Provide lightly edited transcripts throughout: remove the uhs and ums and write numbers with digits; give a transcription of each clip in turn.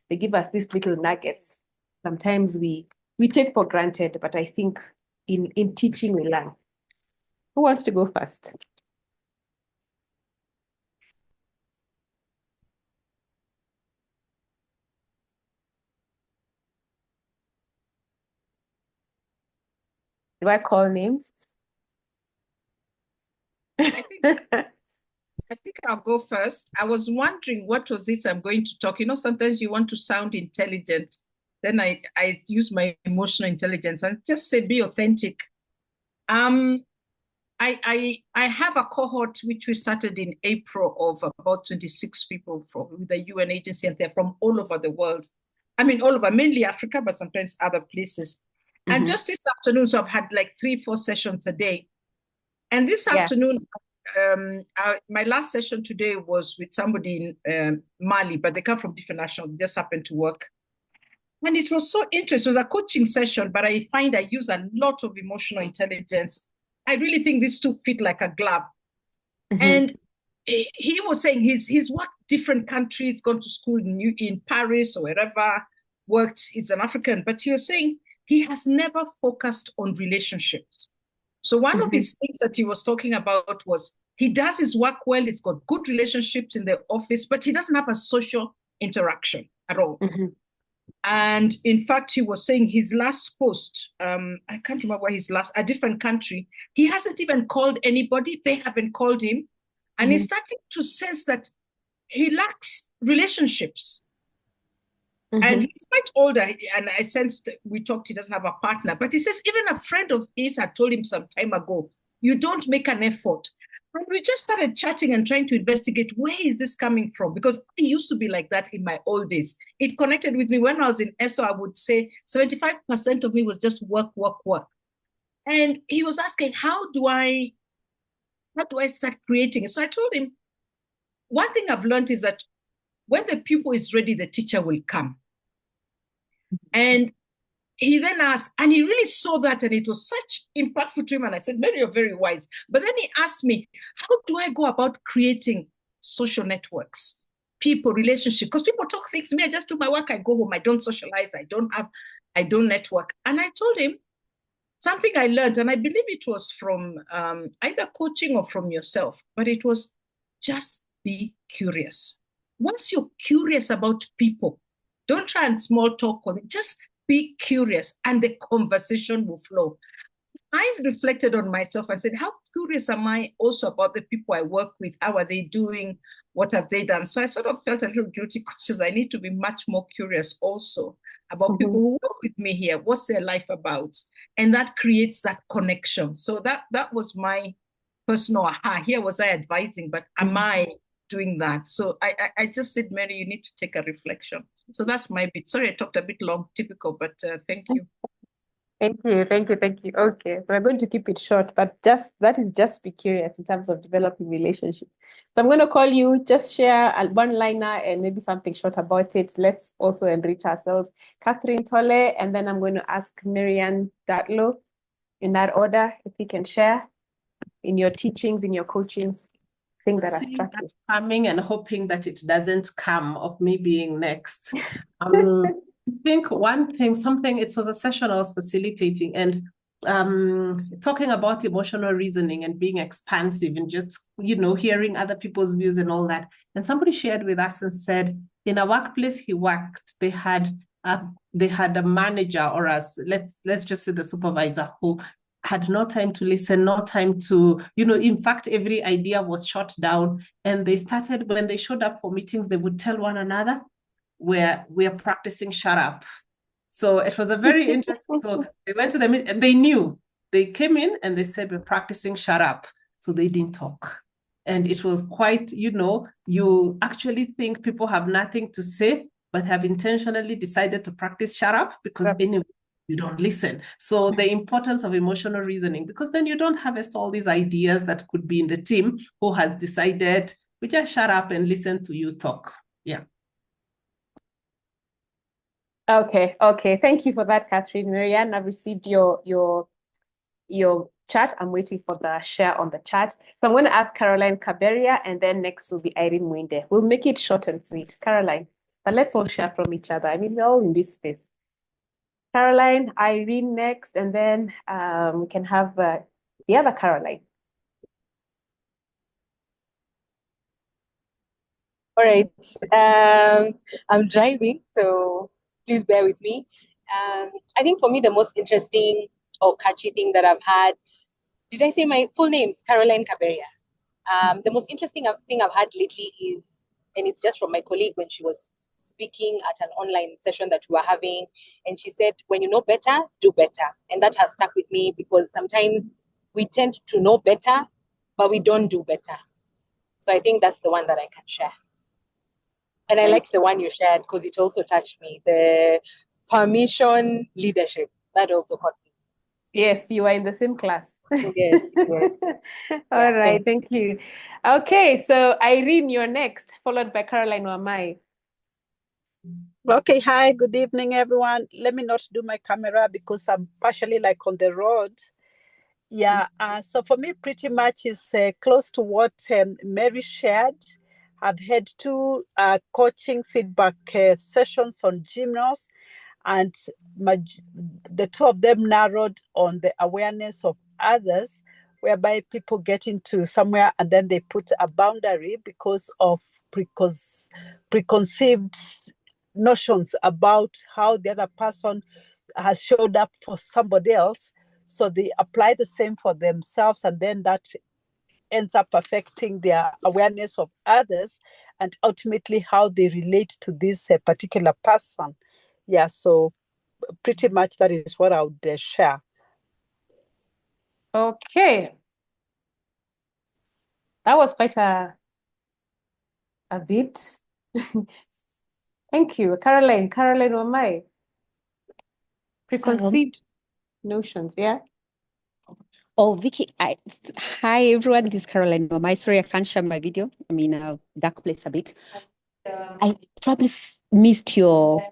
they give us these little nuggets. Sometimes we take for granted, but I think in teaching we learn. Who wants to go first? Do I call names? I think I'll go first. I was wondering what was it I'm going to talk. Sometimes you want to sound intelligent. Then I use my emotional intelligence and just say be authentic. Um, I have a cohort which we started in April of about 26 people from the UN agency, and they're from all over the world. I mean, all over, mainly Africa, but sometimes other places. And just this afternoon, so I've had like 3-4 sessions a day. And this afternoon, my last session today was with somebody in Mali, but they come from different nationals. They just happened to work. And it was so interesting. It was a coaching session, but I find I use a lot of emotional intelligence. I really think these two fit like a glove. And he was saying he's worked different countries, gone to school in Paris or wherever, worked, he's an African, but he was saying he has never focused on relationships. So one of his things that he was talking about was he does his work well, he's got good relationships in the office, but he doesn't have a social interaction at all. And in fact, he was saying his last post, I can't remember a different country, he hasn't even called anybody, they haven't called him. And he's starting to sense that he lacks relationships. And he's quite older, and I sensed we talked, he doesn't have a partner. But he says even a friend of his had told him some time ago, you don't make an effort. And we just started chatting and trying to investigate where is this coming from? Because I used to be like that in my old days. It connected with me when I was in ESO. I would say 75% of me was just work, work, work. And he was asking, how do I start creating it? So I told him, one thing I've learned is that when the pupil is ready, the teacher will come. And he then asked, and he really saw that, and it was such impactful to him. And I said, Mary, you're very wise. But then he asked me, how do I go about creating social networks, people, relationship? Because people talk things to me. I just do my work. I go home. I don't socialize. I don't network. And I told him something I learned, and I believe it was from either coaching or from yourself, but it was just be curious. Once you're curious about people, don't try and small talk on it. Just be curious, and the conversation will flow. I reflected on myself and said, how curious am I also about the people I work with? How are they doing? What have they done? So I sort of felt a little guilty because I need to be much more curious also about people who work with me here. What's their life about? And that creates that connection. So that was my personal aha. Here was I advising, but am I doing that? So I just said, Mary, you need to take a reflection. So that's my bit. Sorry, I talked a bit long, typical, but thank you. Thank you. Okay, so we're going to keep it short, but just be curious in terms of developing relationships. So I'm going to call you, just share a one-liner and maybe something short about it. Let's also enrich ourselves. Catherine Tolle, and then I'm going to ask Marianne Datlow in that order, if you can share in your teachings, in your coachings, things that are struck you. Coming and hoping that it doesn't come of me being next. I think one thing, it was a session I was facilitating, and talking about emotional reasoning and being expansive and just, hearing other people's views and all that. And somebody shared with us and said, in a workplace he worked, they had a manager, or let's just say the supervisor, who had no time to listen, no time to, in fact, every idea was shot down. And they started, when they showed up for meetings, they would tell one another, we're practicing shut up. So it was a very interesting, so they went to the meeting and they knew. They came in and they said, we're practicing shut up. So they didn't talk. And it was quite, you actually think people have nothing to say, but have intentionally decided to practice shut up because anyway, you don't listen. So the importance of emotional reasoning, because then you don't harvest all these ideas that could be in the team who has decided, we just shut up and listen to you talk. Yeah. Okay. Thank you for that, Catherine. Marianne, I've received your chat. I'm waiting for the share on the chat. So I'm going to ask Caroline Caberia, and then next will be Irene Mwinde. We'll make it short and sweet. Caroline, But let's all share from each other. I mean, we're all in this space. Caroline, Irene next, and then we can have the other Caroline. All right. I'm driving, so please bear with me. I think for me, the most interesting or catchy thing that I've had, did I say my full name's Caroline Caberia? The most interesting thing I've had lately is, and it's just from my colleague when she was speaking at an online session that we were having, and she said, when you know better, do better. And that has stuck with me because sometimes we tend to know better, but we don't do better. So I think that's the one that I can share. And I liked the one you shared because it also touched me. The permission leadership, that also caught me. Yes, you are in the same class. Yes, yes. All right, thanks. thank you. Okay, so Irene, you're next, followed by Caroline Wamai. Okay, hi, good evening, everyone. Let me not do my camera because I'm partially like on the road. Yeah, so for me, pretty much is close to what Mary shared. I've had two coaching feedback sessions on gymnos, and the two of them narrowed on the awareness of others, whereby people get into somewhere and then they put a boundary because of preconceived notions about how the other person has showed up for somebody else. So they apply the same for themselves, and then that ends up affecting their awareness of others and ultimately how they relate to this particular person. Yeah, so pretty much that is what I would share. Okay. That was quite a bit. Thank you. Caroline Wamai. Preconceived notions, yeah? Oh, Vicky, hi everyone, this is Caroline Wamai. Sorry, I can't share my video. I'm in a dark place a bit. I probably missed your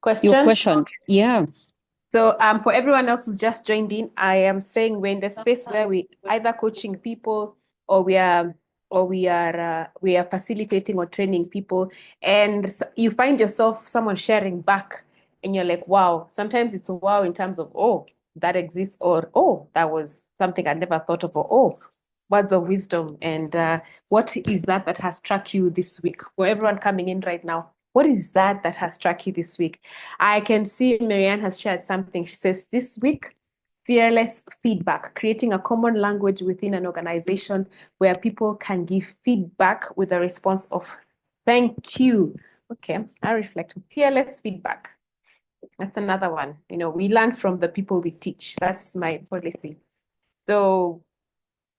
question. Yeah. So for everyone else who's just joined in, I am saying we're in the space where we either coaching people or we are facilitating or training people, and you find yourself someone sharing back and you're like, wow. Sometimes it's a wow in terms of, oh, that exists, or oh, that was something I never thought of, or oh, words of wisdom. And what is that has struck you this week? For everyone coming in right now, what is that has struck you this week? I can see Marianne has shared something. She says, this week, fearless feedback, creating a common language within an organization where people can give feedback with a response of thank you. Okay, I reflect. Fearless feedback. That's another one. You know, we learn from the people we teach. That's my policy. So,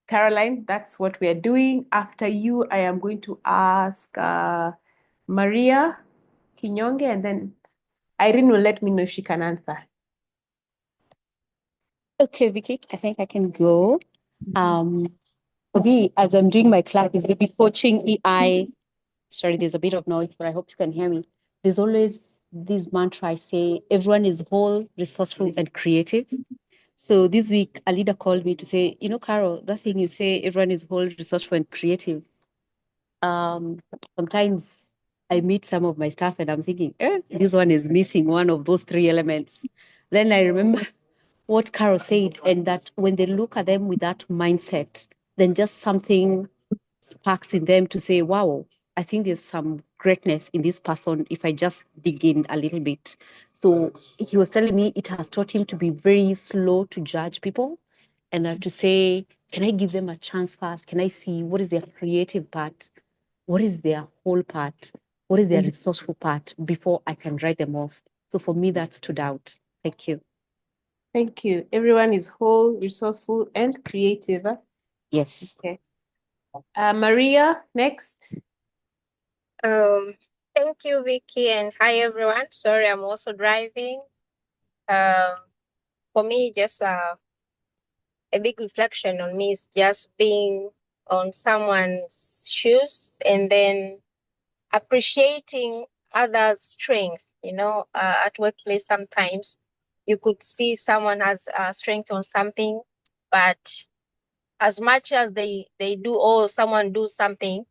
Caroline, that's what we are doing. After you, I am going to ask Maria Kinyonge, and then Irene will let me know if she can answer. Okay, Vicky, I think I can go. For me, as I'm doing my class, is maybe coaching EI. Sorry, there's a bit of noise, but I hope you can hear me. There's always this mantra I say, everyone is whole, resourceful, and creative. So this week, a leader called me to say, you know, Carol, that thing you say, everyone is whole, resourceful, and creative. Sometimes I meet some of my staff and I'm thinking, this one is missing one of those three elements. Then I remember what Carol said, and that when they look at them with that mindset, then just something sparks in them to say, wow, I think there's some greatness in this person if I just dig in a little bit. So he was telling me it has taught him to be very slow to judge people, and to say, can I give them a chance first? Can I see what is their creative part? What is their whole part? What is their resourceful part before I can write them off? So for me, that stood out. Thank you. Thank you. Everyone is whole, resourceful, and creative. Yes. Okay. Maria, next. Thank you, Vicky, and hi, everyone. Sorry, I'm also driving. For me, just a big reflection on me is just being on someone's shoes and then appreciating others' strength. You know, at workplace, sometimes you could see someone has strength on something, but as much as they do, or someone do something,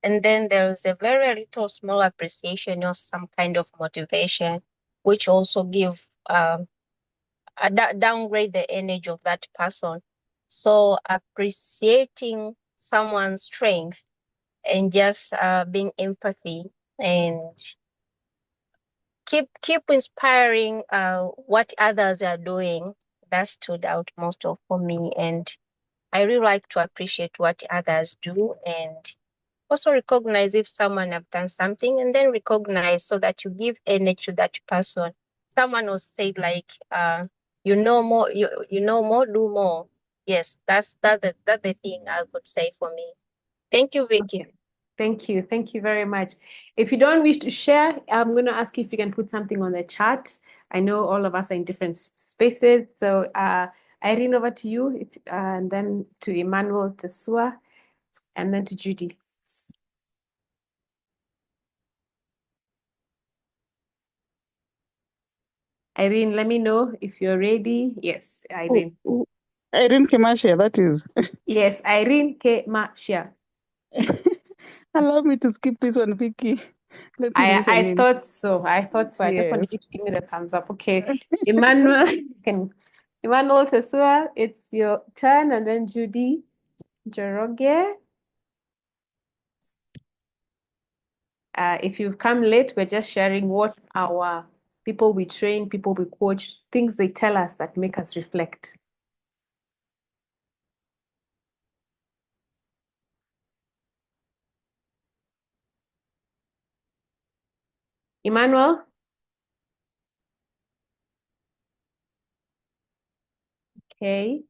and then there is a very little small appreciation or some kind of motivation, which also give downgrade the energy of that person. So appreciating someone's strength and just being empathy and keep inspiring what others are doing. That stood out most of for me, and I really like to appreciate what others do and also recognize if someone have done something, and then recognize so that you give energy to that person. Someone will say like you know more, you know more, do more. Yes, that's the thing I would say for me. Thank you, Vicky. Okay. Thank you. Thank you very much. If you don't wish to share, I'm going to ask you if you can put something on the chat. I know all of us are in different spaces. So Irene, over to you, and then to Emmanuel, to Sua, and then to Judy. Irene, let me know if you're ready. Yes, Irene. Irene Kemasha, that is. Yes, Irene Kemasha. Allow me to skip this one, Vicky. Let me listen I in. thought so. I thought so. I just Yes. wanted you to give me the thumbs up. Okay. Emmanuel, Emmanuel Tesua, it's your turn, and then Judy Joroge. If you've come late, we're just sharing what our people we train, people we coach, things they tell us that make us reflect. Emmanuel? Okay.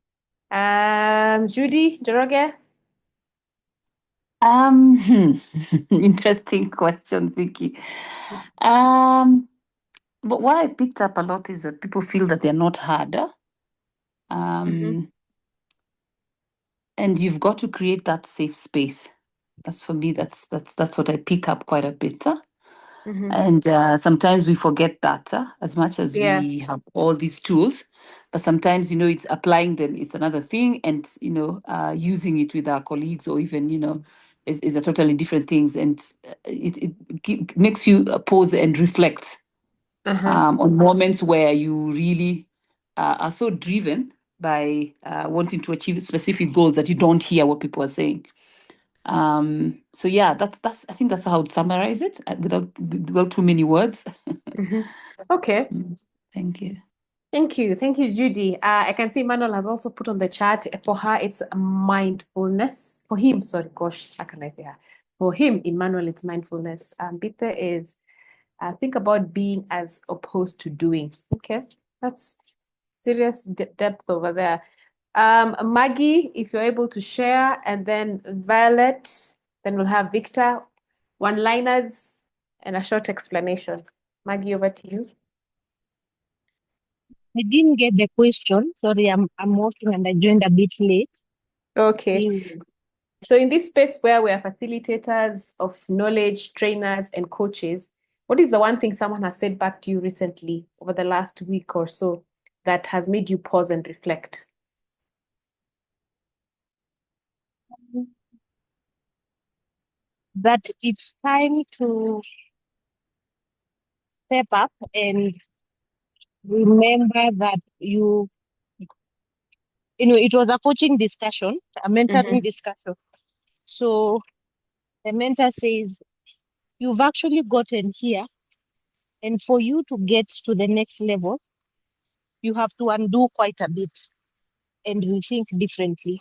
Judy Joroge? Interesting question, Vicky. But what I picked up a lot is that people feel that they're not heard. And you've got to create that safe space. That's for me, that's what I pick up quite a bit. And sometimes we forget that as much as Yeah. we have all these tools, but sometimes, it's applying them, it's another thing. And, using it with our colleagues or even, is a totally different things. And it makes you pause and reflect on moments where you really are so driven by wanting to achieve specific goals that you don't hear what people are saying. So yeah, that's I think that's how I would summarize it without too many words. Okay. Thank you. Thank you. Thank you, Judy. I can see Manuel has also put on the chat. For her, it's mindfulness. For him, sorry, gosh, how can I say her? For him, Emmanuel, it's mindfulness. Bita is think about being as opposed to doing. Okay, that's serious depth over there. Maggie, if you're able to share, and then Violet, then we'll have Victor, one-liners, and a short explanation. Maggie, over to you. I didn't get the question. Sorry, I'm working and I joined a bit late. Okay. So in this space where we are facilitators of knowledge, trainers, and coaches, what is the one thing someone has said back to you recently over the last week or so that has made you pause and reflect? That it's time to step up and remember that it was a coaching discussion, a mentoring discussion. So the mentor says, you've actually gotten here, and for you to get to the next level, you have to undo quite a bit and rethink differently.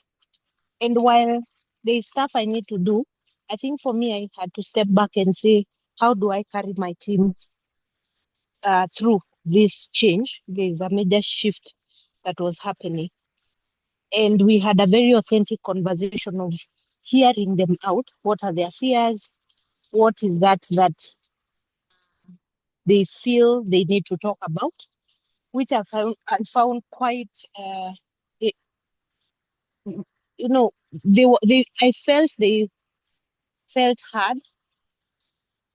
And while there's stuff I need to do, I think for me, I had to step back and say, how do I carry my team through this change? There's a major shift that was happening. And we had a very authentic conversation of hearing them out. What are their fears? What is that they feel they need to talk about? Which I found quite, I felt they felt hard,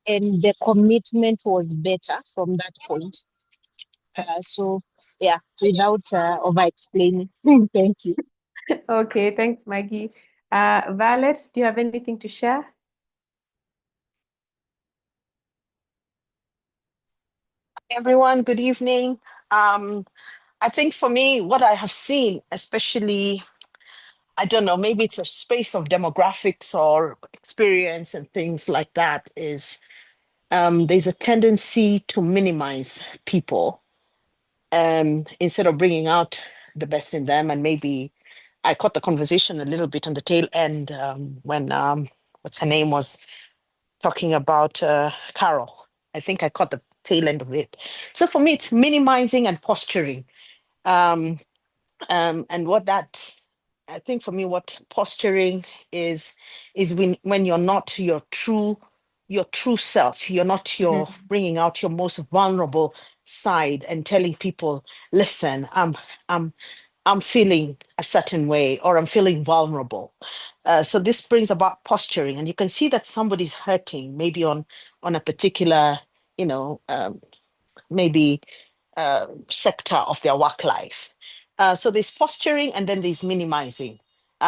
and the commitment was better from that point. So yeah, without over explaining. Thank you. Okay, thanks, Maggie. Violet, do you have anything to share? Everyone, good evening. I think for me, what I have seen, especially, I don't know, maybe it's a space of demographics or experience and things like that, is there's a tendency to minimize people instead of bringing out the best in them. And maybe I caught the conversation a little bit on the tail end when what's her name was talking about Carol. I think I caught the tail end of it. So for me, it's minimizing and posturing. Um, and what that, I think for me, what posturing is when you're not your true self. You're not your bringing out your most vulnerable side and telling people, listen, I'm I'm feeling a certain way or I'm feeling vulnerable. So this brings about posturing, and you can see that somebody's hurting, maybe on a particular, you know, maybe sector of their work life. So there's posturing and then there's minimizing.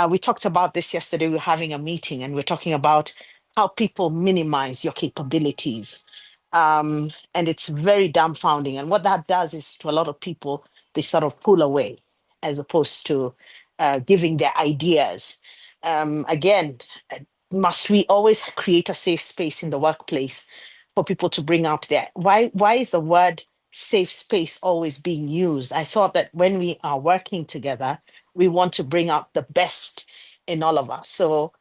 We talked about this yesterday. We were having a meeting and we're talking about how people minimize your capabilities. And it's very dumbfounding. And what that does is to a lot of people, they sort of pull away as opposed to giving their ideas. Again, must we always create a safe space in the workplace for people to bring out their why is the word safe space always being used? I thought that when we are working together, we want to bring out the best in all of us. So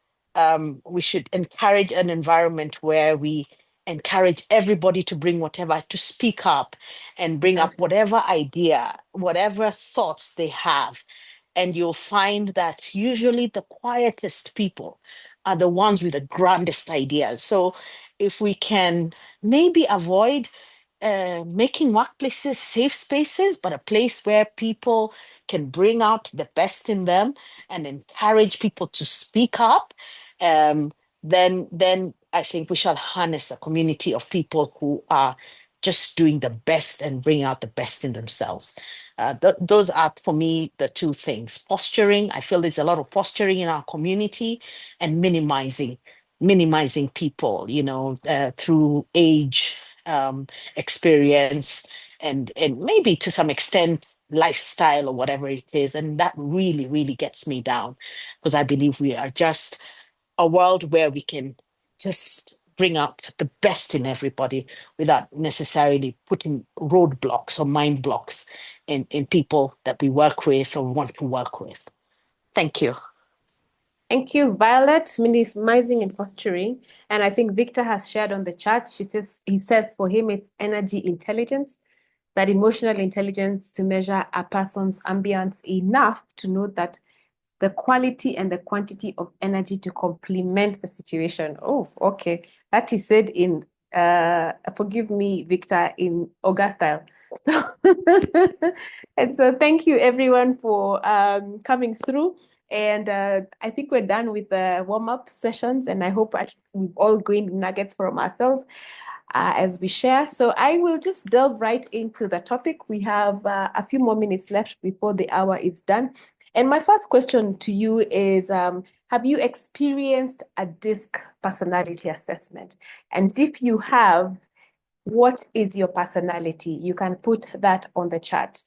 we should encourage an environment where we encourage everybody to bring whatever, to speak up and bring up whatever idea, whatever thoughts they have. And you'll find that usually the quietest people are the ones with the grandest ideas. So if we can maybe avoid making workplaces safe spaces, but a place where people can bring out the best in them and encourage people to speak up, um, then I think we shall harness a community of people who are just doing the best and bring out the best in themselves. Those are for me the two things. Posturing, I feel there's a lot of posturing in our community, and minimizing people, through age, experience, and maybe to some extent lifestyle or whatever it is. And that really, really gets me down, because I believe we are just a world where we can just bring out the best in everybody without necessarily putting roadblocks or mind blocks in people that we work with or want to work with. Thank you. Thank you, Violet. Minimizing and posturing. And I think Victor has shared on the chat. He says for him it's energy intelligence, that emotional intelligence to measure a person's ambience enough to know that the quality and the quantity of energy to complement the situation. Oh, okay. That is said in forgive me, Victor, in Oga style. And so thank you everyone for coming through. And I think we're done with the warm-up sessions, and I hope we've all gained nuggets from ourselves as we share. So I will just delve right into the topic. We have a few more minutes left before the hour is done. And my first question to you is, have you experienced a DiSC personality assessment? And if you have, what is your personality? You can put that on the chat.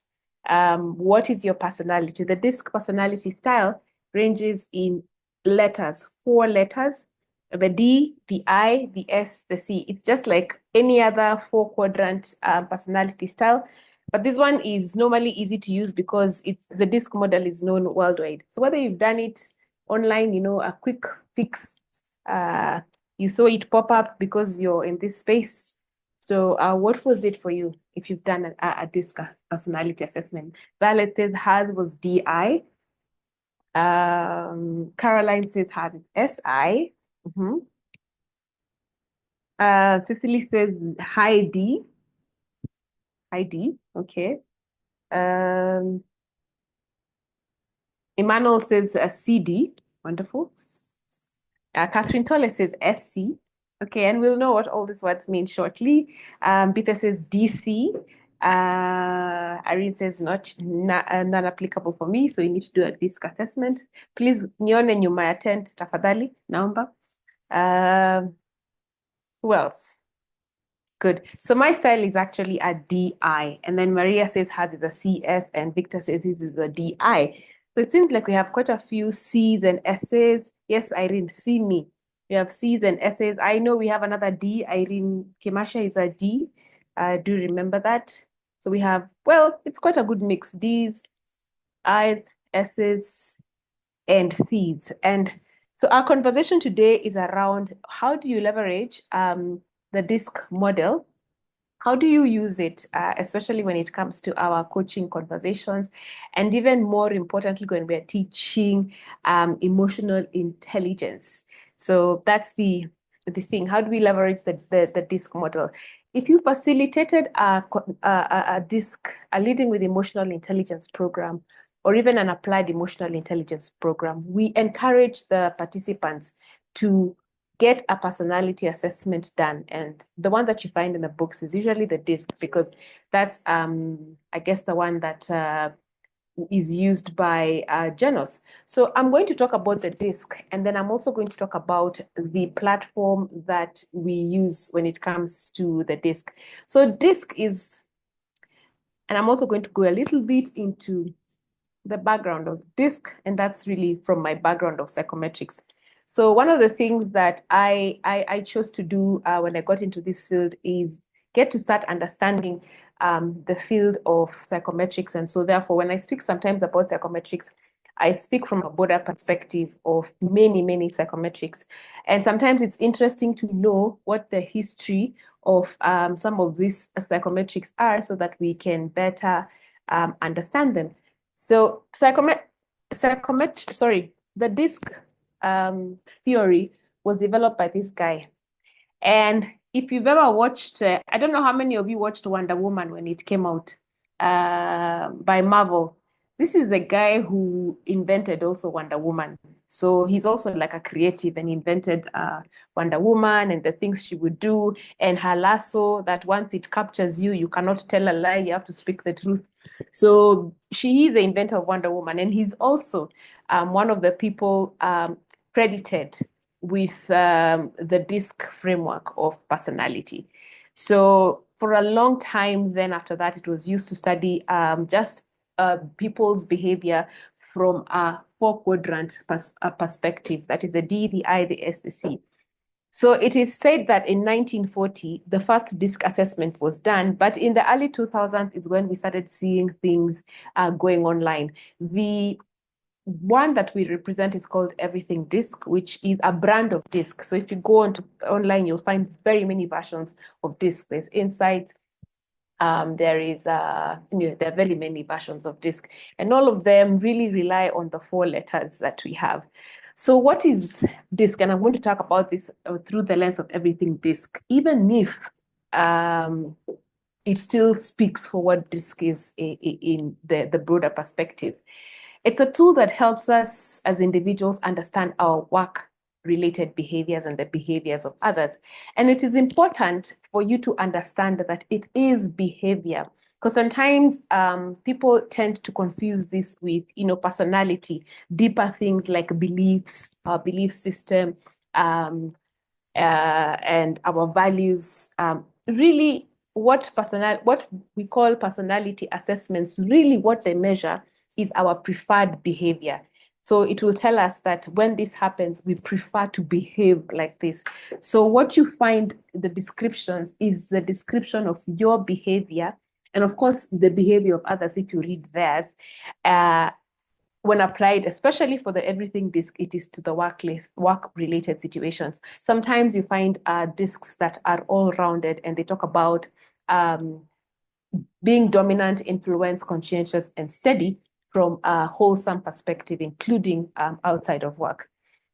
What is your personality? The DiSC personality style ranges in letters, 4 letters, the D, the I, the S, the C. It's just like any other 4-quadrant personality style. But this one is normally easy to use because the DiSC model is known worldwide. So whether you've done it online, a quick fix, you saw it pop up because you're in this space. So what was it for you if you've done a DiSC personality assessment? Violet says hers was DI. Caroline says hers is SI. Cecily says high D. High D, okay. Emmanuel says CD, wonderful. Catherine Tolle says SC. Okay, and we'll know what all these words mean shortly. Peter says DC. Irene says non-applicable for me, so you need to do a DiSC assessment. Please, nione nyuma ya tent, tafadhali, naomba. Who else? Good. So my style is actually a DI, and then Maria says hers is a CS, and Victor says his is a DI. So it seems like we have quite a few C's and S's. Yes, Irene, see me. We have C's and S's. I know we have another D. Irene Kemasha is a D. Do you remember that? So we have, well, it's quite a good mix. D's, I's, S's, and C's. And so our conversation today is around how do you leverage the DiSC model? How do you use it, especially when it comes to our coaching conversations, and even more importantly, when we're teaching emotional intelligence? So that's the thing. How do we leverage the DiSC model? If you facilitated a DiSC, a leading with emotional intelligence program, or even an applied emotional intelligence program, we encourage the participants to get a personality assessment done. And the one that you find in the books is usually the DiSC, because that's, I guess, the one that is used by Genos. So I'm going to talk about the DiSC, and then I'm also going to talk about the platform that we use when it comes to the DiSC. So DiSC is, and I'm also going to go a little bit into the background of DiSC, and that's really from my background of psychometrics. So one of the things that I chose to do when I got into this field is get to start understanding the field of psychometrics. And so therefore, when I speak sometimes about psychometrics, I speak from a broader perspective of many, many psychometrics. And sometimes it's interesting to know what the history of some of these psychometrics are so that we can better understand them. So the DiSC theory was developed by this guy. And if you've ever watched, I don't know how many of you watched Wonder Woman when it came out by Marvel. This is the guy who invented also Wonder Woman. So he's also like a creative and invented Wonder Woman and the things she would do, and her lasso that once it captures you, you cannot tell a lie, you have to speak the truth. So he is the inventor of Wonder Woman, and he's also one of the people credited with the DiSC framework of personality. So for a long time, then after that, it was used to study just people's behavior from a four-quadrant perspective. That is the D, the I, the S, the C. So it is said that in 1940, the first DiSC assessment was done, but in the early 2000s is when we started seeing things going online. The one that we represent is called Everything DiSC, which is a brand of DiSC. So if you go online, you'll find very many versions of DiSC. There's Insights. There are very many versions of DiSC, and all of them really rely on the four letters that we have. So what is DiSC? And I'm going to talk about this through the lens of Everything DiSC, even if it still speaks for what DiSC is in the broader perspective. It's a tool that helps us as individuals understand our work-related behaviors and the behaviors of others. And it is important for you to understand that it is behavior, because sometimes people tend to confuse this with, personality, deeper things like beliefs, our belief system, and our values. Really, what we call personality assessments, really what they measure is our preferred behavior. So it will tell us that when this happens, we prefer to behave like this. So what you find in the descriptions is the description of your behavior, and of course, the behavior of others if you read theirs. When applied, especially for the Everything DiSC, it is to the work-related situations. Sometimes you find DiSCs that are all-rounded, and they talk about being dominant, influence, conscientious, and steady from a wholesome perspective, including outside of work.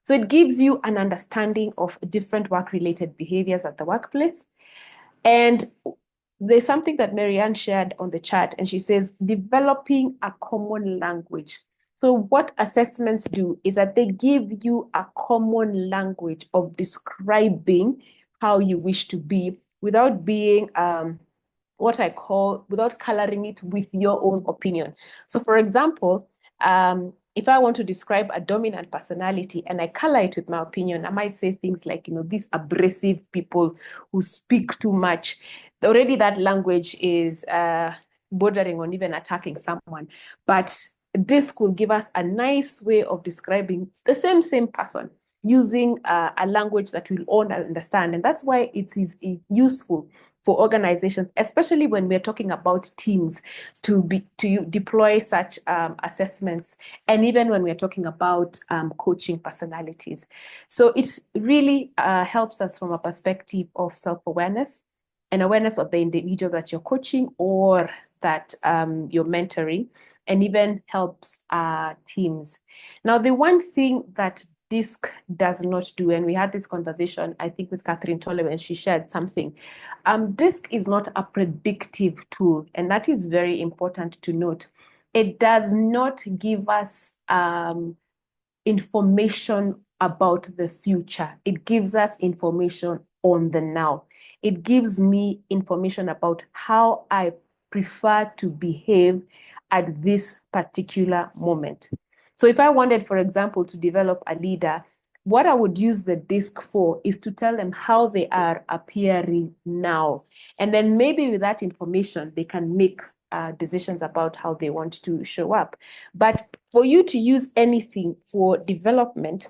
So it gives you an understanding of different work-related behaviors at the workplace. And there's something that Marianne shared on the chat, and she says, developing a common language. So what assessments do is that they give you a common language of describing how you wish to be without being without coloring it with your own opinion. So for example, if I want to describe a dominant personality and I color it with my opinion, I might say things like, these abrasive people who speak too much. Already that language is bordering on even attacking someone. But DiSC will give us a nice way of describing the same person using a language that we'll all understand. And that's why it is useful for organizations, especially when we're talking about teams, to deploy such assessments, and even when we're talking about coaching personalities. So it really helps us from a perspective of self-awareness and awareness of the individual that you're coaching or that you're mentoring, and even helps teams. Now, the one thing that DiSC does not do, and we had this conversation, I think, with Catherine Tolle when she shared something. DiSC is not a predictive tool, and that is very important to note. It does not give us information about the future. It gives us information on the now. It gives me information about how I prefer to behave at this particular moment. So if I wanted, for example, to develop a leader, what I would use the DiSC for is to tell them how they are appearing now. And then maybe with that information, they can make decisions about how they want to show up. But for you to use anything for development,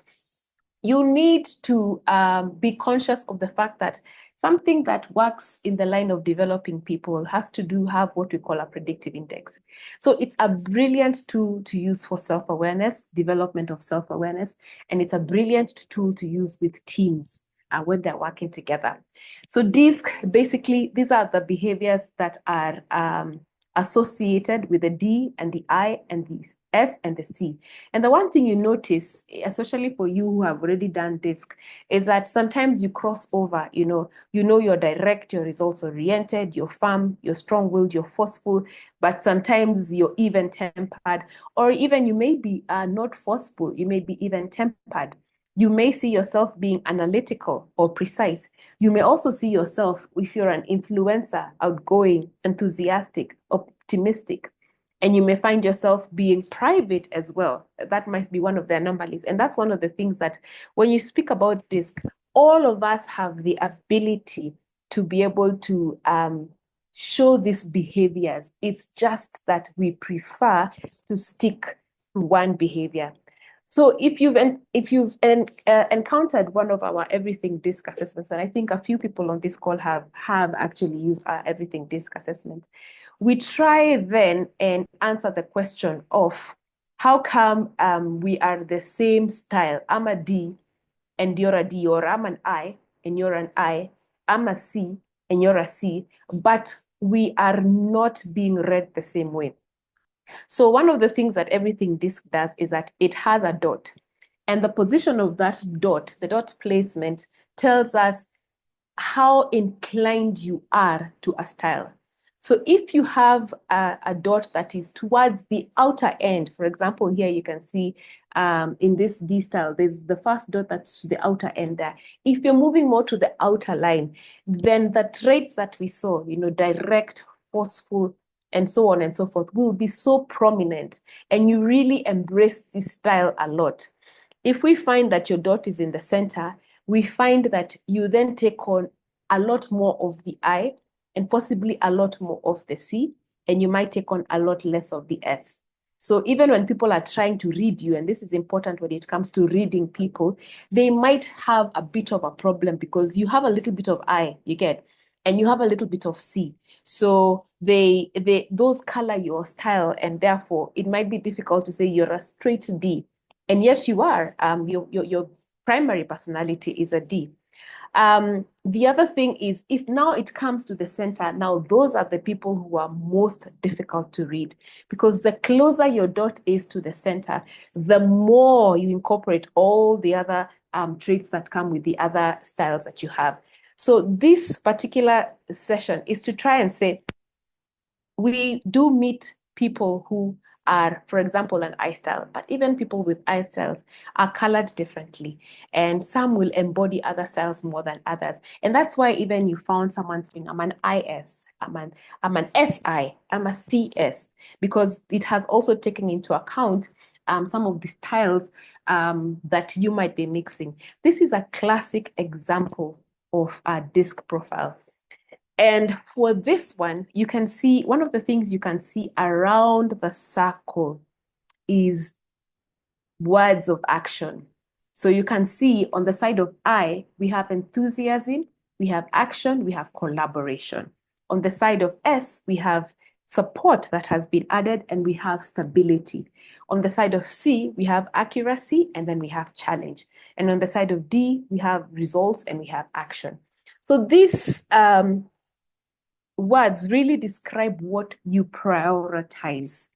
you need to be conscious of the fact that something that works in the line of developing people has to have what we call a predictive index. So it's a brilliant tool to use for self-awareness, development of self-awareness, and it's a brilliant tool to use with teams when they're working together. So DiSC, basically, these are the behaviors that are associated with the D and the I and the S and the C. And the one thing you notice, especially for you who have already done DiSC, is that sometimes you cross over, you're direct, you're results oriented, you're firm, you're strong-willed, you're forceful, but sometimes you're even-tempered, or even you may be not forceful, you may be even-tempered. You may see yourself being analytical or precise. You may also see yourself, if you're an influencer, outgoing, enthusiastic, optimistic. And you may find yourself being private as well. That might be one of the anomalies. And that's one of the things that when you speak about DiSC, all of us have the ability to be able to show these behaviors. It's just that we prefer to stick to one behavior. So if you've encountered one of our Everything DiSC assessments, and I think a few people on this call have actually used our Everything DiSC assessment, we try then and answer the question of how come we are the same style. I'm a D and you're a D, or I'm an I and you're an I. I'm a C and you're a C, but we are not being read the same way. So one of the things that Everything DiSC does is that it has a dot, and the position of that dot, the dot placement, tells us how inclined you are to a style. So if you have a dot that is towards the outer end, for example, here you can see in this D style, there's the first dot that's to the outer end there. If you're moving more to the outer line, then the traits that we saw, direct, forceful, and so on and so forth, will be so prominent, and you really embrace this style a lot. If we find that your dot is in the center, we find that you then take on a lot more of the I and possibly a lot more of the C, and you might take on a lot less of the S. So even when people are trying to read you, and this is important when it comes to reading people, they might have a bit of a problem because you have a little bit of I, you get, and you have a little bit of C. So those color your style, and therefore it might be difficult to say you're a straight D, and yet you are. Your primary personality is a D. The other thing is, if now it comes to the center, now those are the people who are most difficult to read, because the closer your dot is to the center, the more you incorporate all the other traits that come with the other styles that you have. So this particular session is to try and say, we do meet people who are, for example, an I style, but even people with I styles are colored differently, and some will embody other styles more than others. And that's why even you found someone saying, I'm an IS, I'm an SI, I'm a CS, because it has also taken into account some of the styles that you might be mixing. This is a classic example of DiSC profiles. And for this one, you can see one of the things you can see around the circle is words of action. So you can see on the side of I, we have enthusiasm, we have action, we have collaboration. On the side of S, we have support that has been added, and we have stability. On the side of C, we have accuracy, and then we have challenge. And on the side of D, we have results, and we have action. So these words really describe what you prioritize.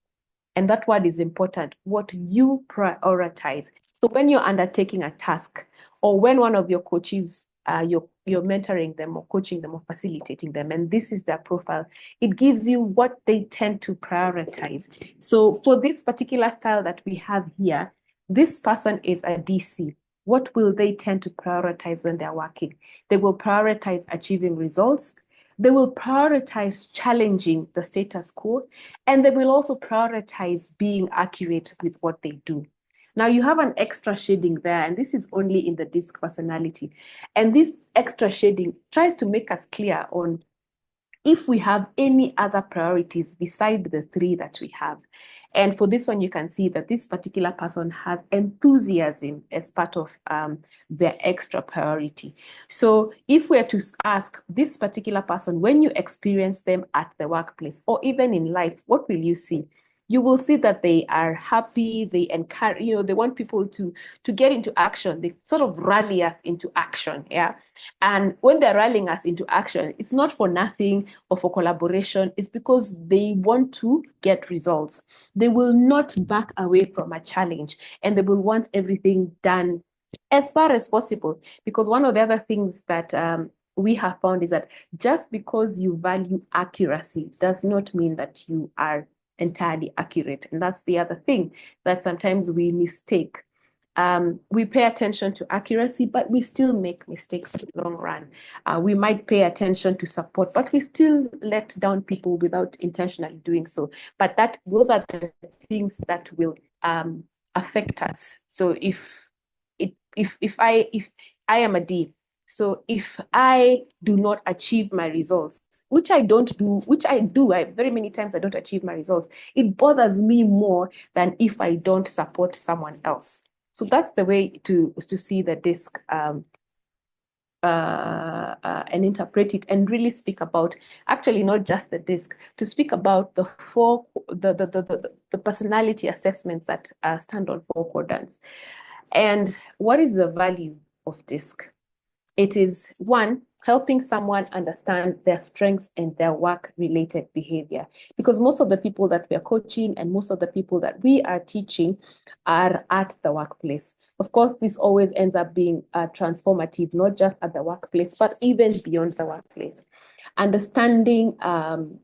And that word is important, what you prioritize. So when you're undertaking a task, or when one of your coaches, you're mentoring them or coaching them or facilitating them, and this is their profile, it gives you what they tend to prioritize. So for this particular style that we have here, this person is a DiSC. What will they tend to prioritize when they're working? They will prioritize achieving results. They will prioritize challenging the status quo, and they will also prioritize being accurate with what they do. Now you have an extra shading there, and this is only in the DiSC personality. And this extra shading tries to make us clear on if we have any other priorities beside the three that we have. And for this one, you can see that this particular person has enthusiasm as part of their extra priority. So if we're to ask this particular person, when you experience them at the workplace or even in life, what will you see? You will see that they are happy, they encourage, they want people to get into action. They sort of rally us into action, yeah? And when they're rallying us into action, it's not for nothing or for collaboration. It's because they want to get results. They will not back away from a challenge, and they will want everything done as far as possible. Because one of the other things that we have found is that just because you value accuracy does not mean that you are entirely accurate. And that's the other thing that sometimes we mistake. We pay attention to accuracy, but we still make mistakes in the long run. We might pay attention to support, but we still let down people without intentionally doing so. But those are the things that will affect us. So if I am a D, so if I do not achieve my results, which I do, very many times I don't achieve my results, it bothers me more than if I don't support someone else. So that's the way to see the DiSC and interpret it, and really speak about, actually not just the DiSC, to speak about the personality assessments that stand on 4 quadrants. And what is the value of DiSC? It is, 1, helping someone understand their strengths and their work-related behavior. Because most of the people that we are coaching and most of the people that we are teaching are at the workplace. Of course, this always ends up being transformative, not just at the workplace, but even beyond the workplace. Understanding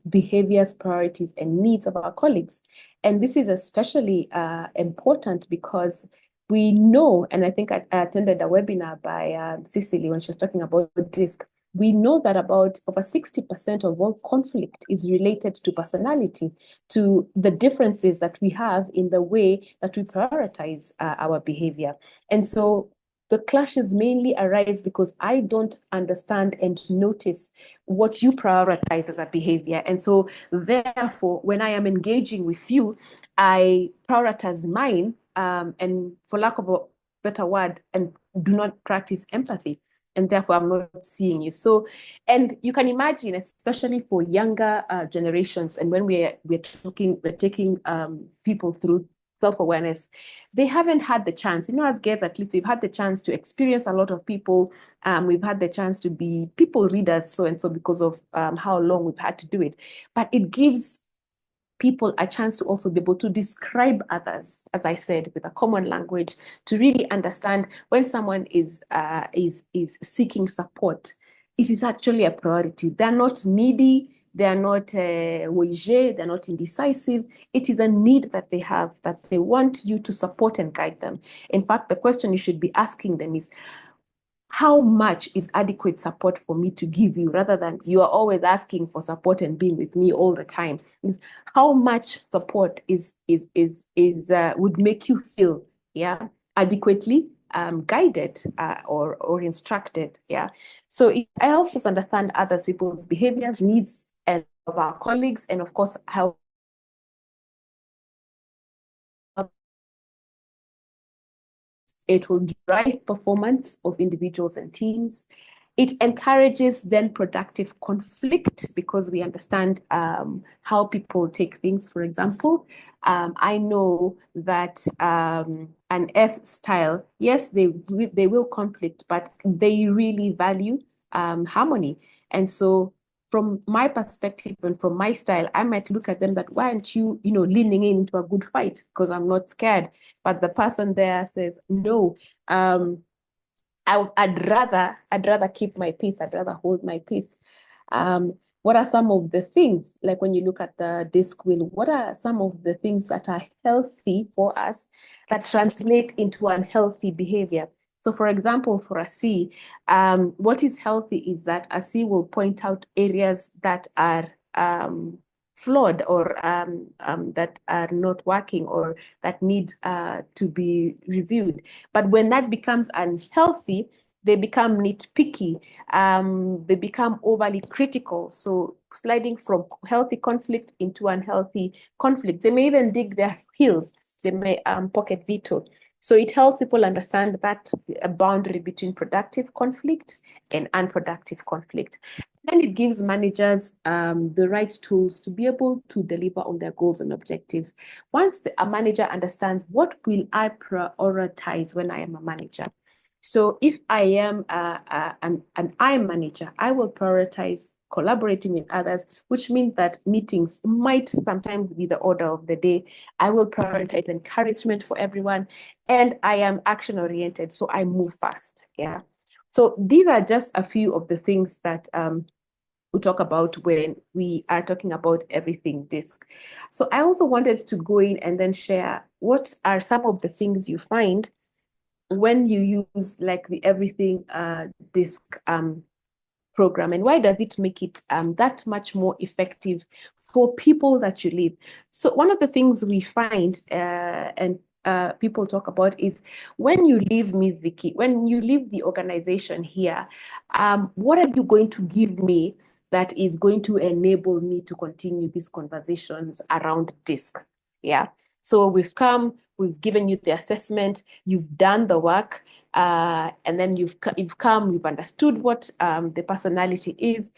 behaviors, priorities, and needs of our colleagues. And this is especially important because we know, and I think I attended a webinar by Cicely when she was talking about DiSC. We know that about over 60% of all conflict is related to personality, to the differences that we have in the way that we prioritize our behavior. And so the clashes mainly arise because I don't understand and notice what you prioritize as a behavior. And so therefore, when I am engaging with you, I prioritize mine, and for lack of a better word, and do not practice empathy. And therefore, I'm not seeing you. So, and you can imagine, especially for younger generations, and when we're taking people through self-awareness, they haven't had the chance, as guests, at least we've had the chance to experience a lot of people. We've had the chance to be people readers, so and so, because of how long we've had to do it. But it gives people a chance to also be able to describe others, as I said, with a common language, to really understand when someone is seeking support, it is actually a priority. They're not needy, they're not they're not indecisive. It is a need that they have, that they want you to support and guide them. In fact, the question you should be asking them is, how much is adequate support for me to give you, rather than you are always asking for support and being with me all the time. Is how much support would make you feel adequately guided or instructed. So it helps us understand others people's behaviors, needs, and of our colleagues, and of course help it will drive performance of individuals and teams. It encourages then productive conflict, because we understand how people take things. For example, I know that an S style, yes, they will conflict, but they really value harmony. And so from my perspective and from my style, I might look at them that, why aren't you, leaning into a good fight? Because I'm not scared. But the person there says, no, I'd rather keep my peace. I'd rather hold my peace. What are some of the things, like when you look at the DiSC wheel, what are some of the things that are healthy for us that translate into unhealthy behavior? So for example, for a C, what is healthy is that a C will point out areas that are flawed, or that are not working, or that need to be reviewed. But when that becomes unhealthy, they become nitpicky, they become overly critical. So sliding from healthy conflict into unhealthy conflict. They may even dig their heels. They may pocket veto. So it helps people understand that a boundary between productive conflict and unproductive conflict. And it gives managers the right tools to be able to deliver on their goals and objectives. Once a manager understands, what will I prioritize when I am a manager? So if I am an I manager, I will prioritize collaborating with others, which means that meetings might sometimes be the order of the day. I will prioritize encouragement for everyone, and I am action oriented, so I move fast. So these are just a few of the things that we talk about when we are talking about everything DiSC. So I also wanted to go in and then share what are some of the things you find when you use like the everything DiSC program, and why does it make it that much more effective for people that you leave? So one of the things we find and people talk about is, when you leave me, Vicky, when you leave the organization here, what are you going to give me that is going to enable me to continue these conversations around DiSC? So we've given you the assessment, you've done the work, and then you've understood what the personality is,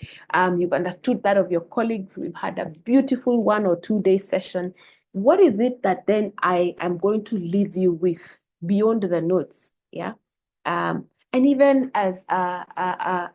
you've understood that of your colleagues, we've had a beautiful 1 or 2 day session. What is it that then I am going to leave you with beyond the notes? And even as a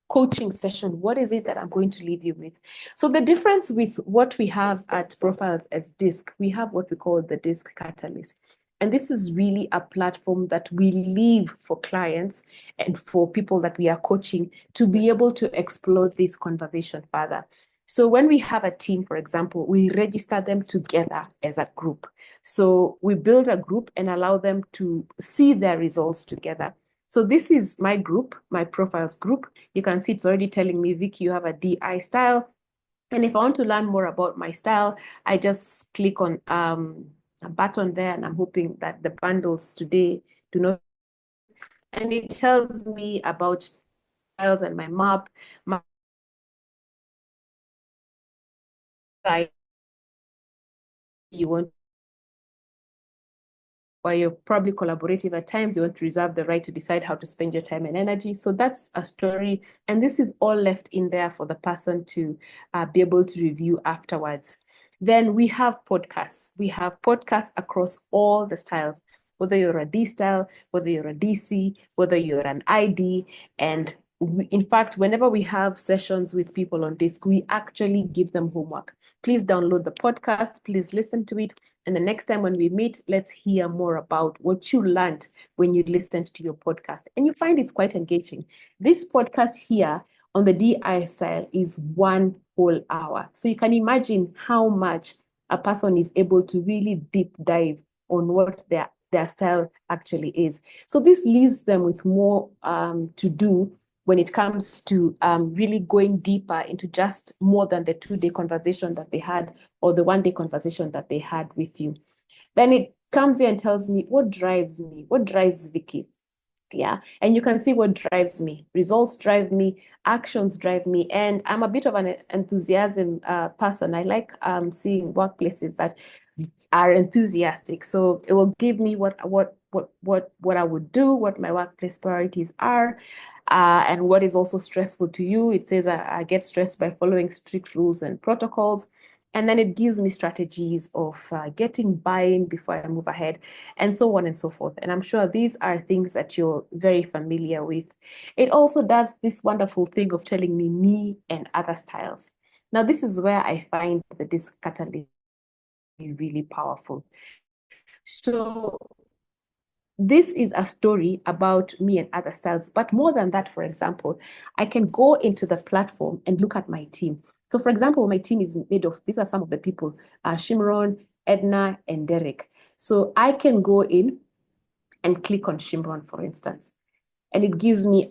coaching session, what is it that I'm going to leave you with? So the difference with what we have at Profiles as DiSC, we have what we call the DiSC Catalyst. And this is really a platform that we leave for clients and for people that we are coaching to be able to explore this conversation further. So when we have a team, for example, we register them together as a group. So we build a group and allow them to see their results together. So this is my group, my Profiles group. You can see it's already telling me, Vicky, you have a DI style. And if I want to learn more about my style, I just click on a button there, and I'm hoping that the bundles today do not. And it tells me about styles and my map, my style you want, or you're probably collaborative at times, you want to reserve the right to decide how to spend your time and energy. So that's a story. And this is all left in there for the person to be able to review afterwards. Then we have podcasts. We have podcasts across all the styles, whether you're a D style, whether you're a DC, whether you're an ID. And in fact, whenever we have sessions with people on DiSC, we actually give them homework. Please download the podcast, please listen to it. And the next time when we meet, let's hear more about what you learned when you listened to your podcast. And you find it's quite engaging. This podcast here on the DI style is 1 whole hour. So you can imagine how much a person is able to really deep dive on what their their style actually is. So this leaves them with more to do when it comes to really going deeper into just more than the 2-day conversation that they had or the 1-day conversation that they had with you. Then it comes here and tells me what drives me, what drives Vicky. Yeah, and you can see what drives me. Results drive me, actions drive me, and I'm a bit of an enthusiasm person. I like seeing workplaces that are enthusiastic. So it will give me what I would do, what my workplace priorities are, and what is also stressful to you. It says I get stressed by following strict rules and protocols. And then it gives me strategies of getting buy-in before I move ahead, and so on and so forth. And I'm sure these are things that you're very familiar with. It also does this wonderful thing of telling me and other styles. Now, this is where I find the DiSC catalyst really powerful. So this is a story about me and other styles, but more than that, for example, I can go into the platform and look at my team. So for example, my team is made of, these are some of the people, Shimron, Edna, and Derek. So I can go in and click on Shimron, for instance, and it gives me,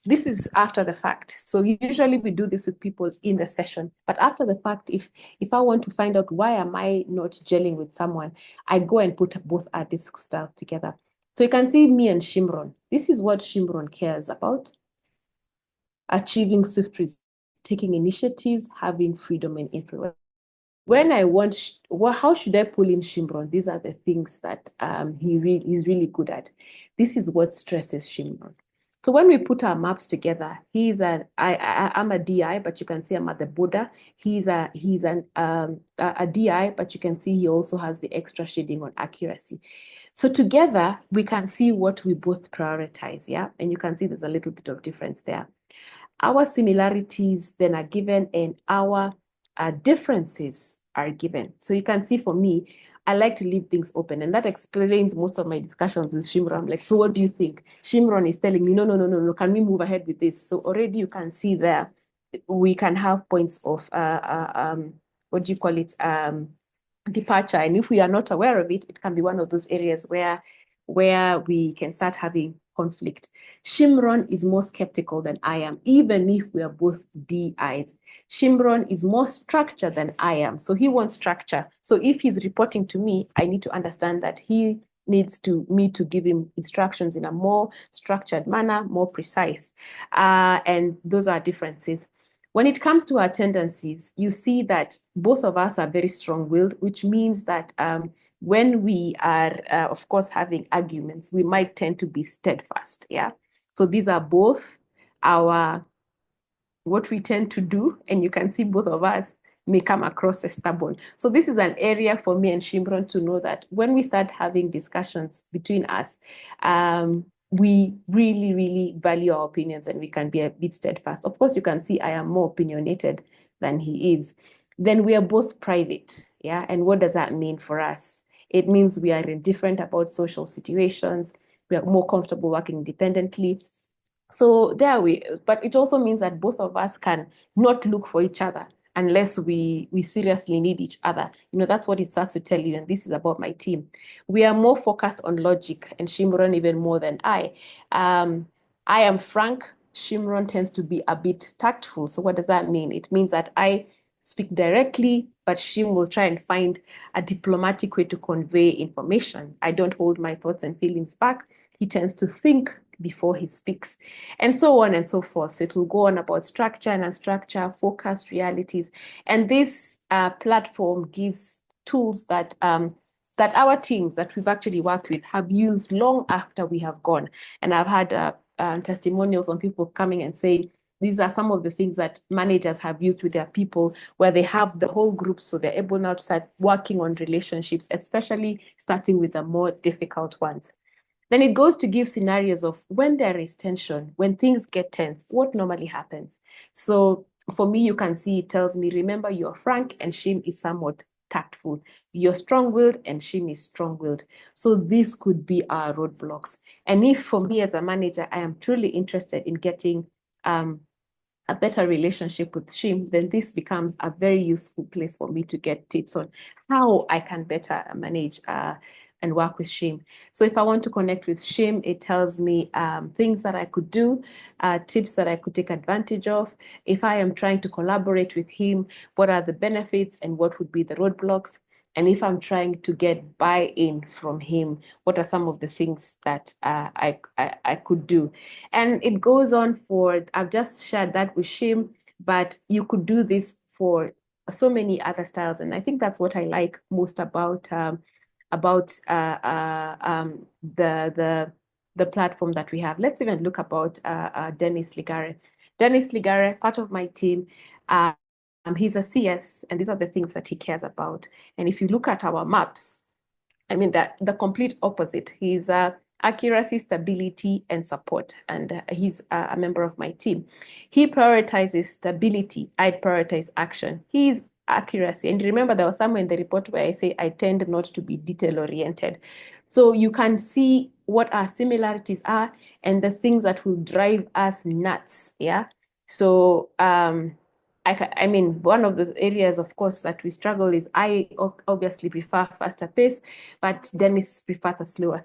this is after the fact. So usually we do this with people in the session, but after the fact, if I want to find out why am I not gelling with someone, I go and put both our DiSC styles together. So you can see me and Shimron. This is what Shimron cares about: achieving swift results, taking initiatives, having freedom and influence. When I want, how should I pull in Shimron? These are the things that he's really good at. This is what stresses Shimron. So when we put our maps together, I'm a DI, but you can see I'm at the border. He's a DI, but you can see he also has the extra shading on accuracy. So together we can see what we both prioritize, yeah? And you can see there's a little bit of difference there. Our similarities then are given and our differences are given. So you can see for me, I like to leave things open, and that explains most of my discussions with Shimron. I'm like, so what do you think? Shimron is telling me, no, can we move ahead with this? So already you can see there, we can have points of, what do you call it? Departure. And if we are not aware of it, it can be one of those areas where we can start having conflict. Shimron is more skeptical than I am, even if we are both DIs. Shimron is more structured than I am. So he wants structure. So if he's reporting to me, I need to understand that he needs me to give him instructions in a more structured manner, more precise. And those are differences. When it comes to our tendencies, you see that both of us are very strong-willed, which means that when we are, of course, having arguments, we might tend to be steadfast, yeah? So these are both what we tend to do, and you can see both of us may come across as stubborn. So this is an area for me and Shimron to know that when we start having discussions between us, we really, really value our opinions and we can be a bit steadfast. Of course, you can see I am more opinionated than he is. Then we are both private, yeah? And what does that mean for us? It means we are indifferent about social situations. We are more comfortable working independently. So but it also means that both of us can not look for each other unless we seriously need each other. That's what it starts to tell you, and this is about my team. We are more focused on logic, and Shimron even more than I. I am frank. Shimron tends to be a bit tactful. So what does that mean? It means that I speak directly, but Shim will try and find a diplomatic way to convey information. I don't hold my thoughts and feelings back. He tends to think before he speaks, and so on and so forth. So it will go on about structure and unstructure, forecast realities. And this platform gives tools that our teams that we've actually worked with have used long after we have gone. And I've had testimonials on people coming and saying, these are some of the things that managers have used with their people, where they have the whole group, so they're able now to start working on relationships, especially starting with the more difficult ones. Then it goes to give scenarios of when there is tension, when things get tense, what normally happens. So for me, you can see it tells me, remember, you're frank and Shim is somewhat tactful. You're strong-willed and Shim is strong-willed. So this could be our roadblocks. And if for me as a manager, I am truly interested in getting a better relationship with Shim, then this becomes a very useful place for me to get tips on how I can better manage and work with Shim. So if I want to connect with Shim, it tells me things that I could do, tips that I could take advantage of. If I am trying to collaborate with him, what are the benefits and what would be the roadblocks? And if I'm trying to get buy-in from him, what are some of the things that I could do? And it goes on for, I've just shared that with Shim, but you could do this for so many other styles. And I think that's what I like most about the platform that we have. Let's even look about Dennis Ligare. Dennis Ligare, part of my team, he's a CS, and these are the things that he cares about. And if you look at our maps, I mean, that the complete opposite. He's accuracy, stability, and support. And he's a member of my team. He prioritizes stability. I prioritize action. He's accuracy. And remember, there was somewhere in the report where I say I tend not to be detail-oriented. So you can see what our similarities are and the things that will drive us nuts. Yeah. So I mean, one of the areas, of course, that we struggle is I obviously prefer faster pace, but Dennis prefers a slower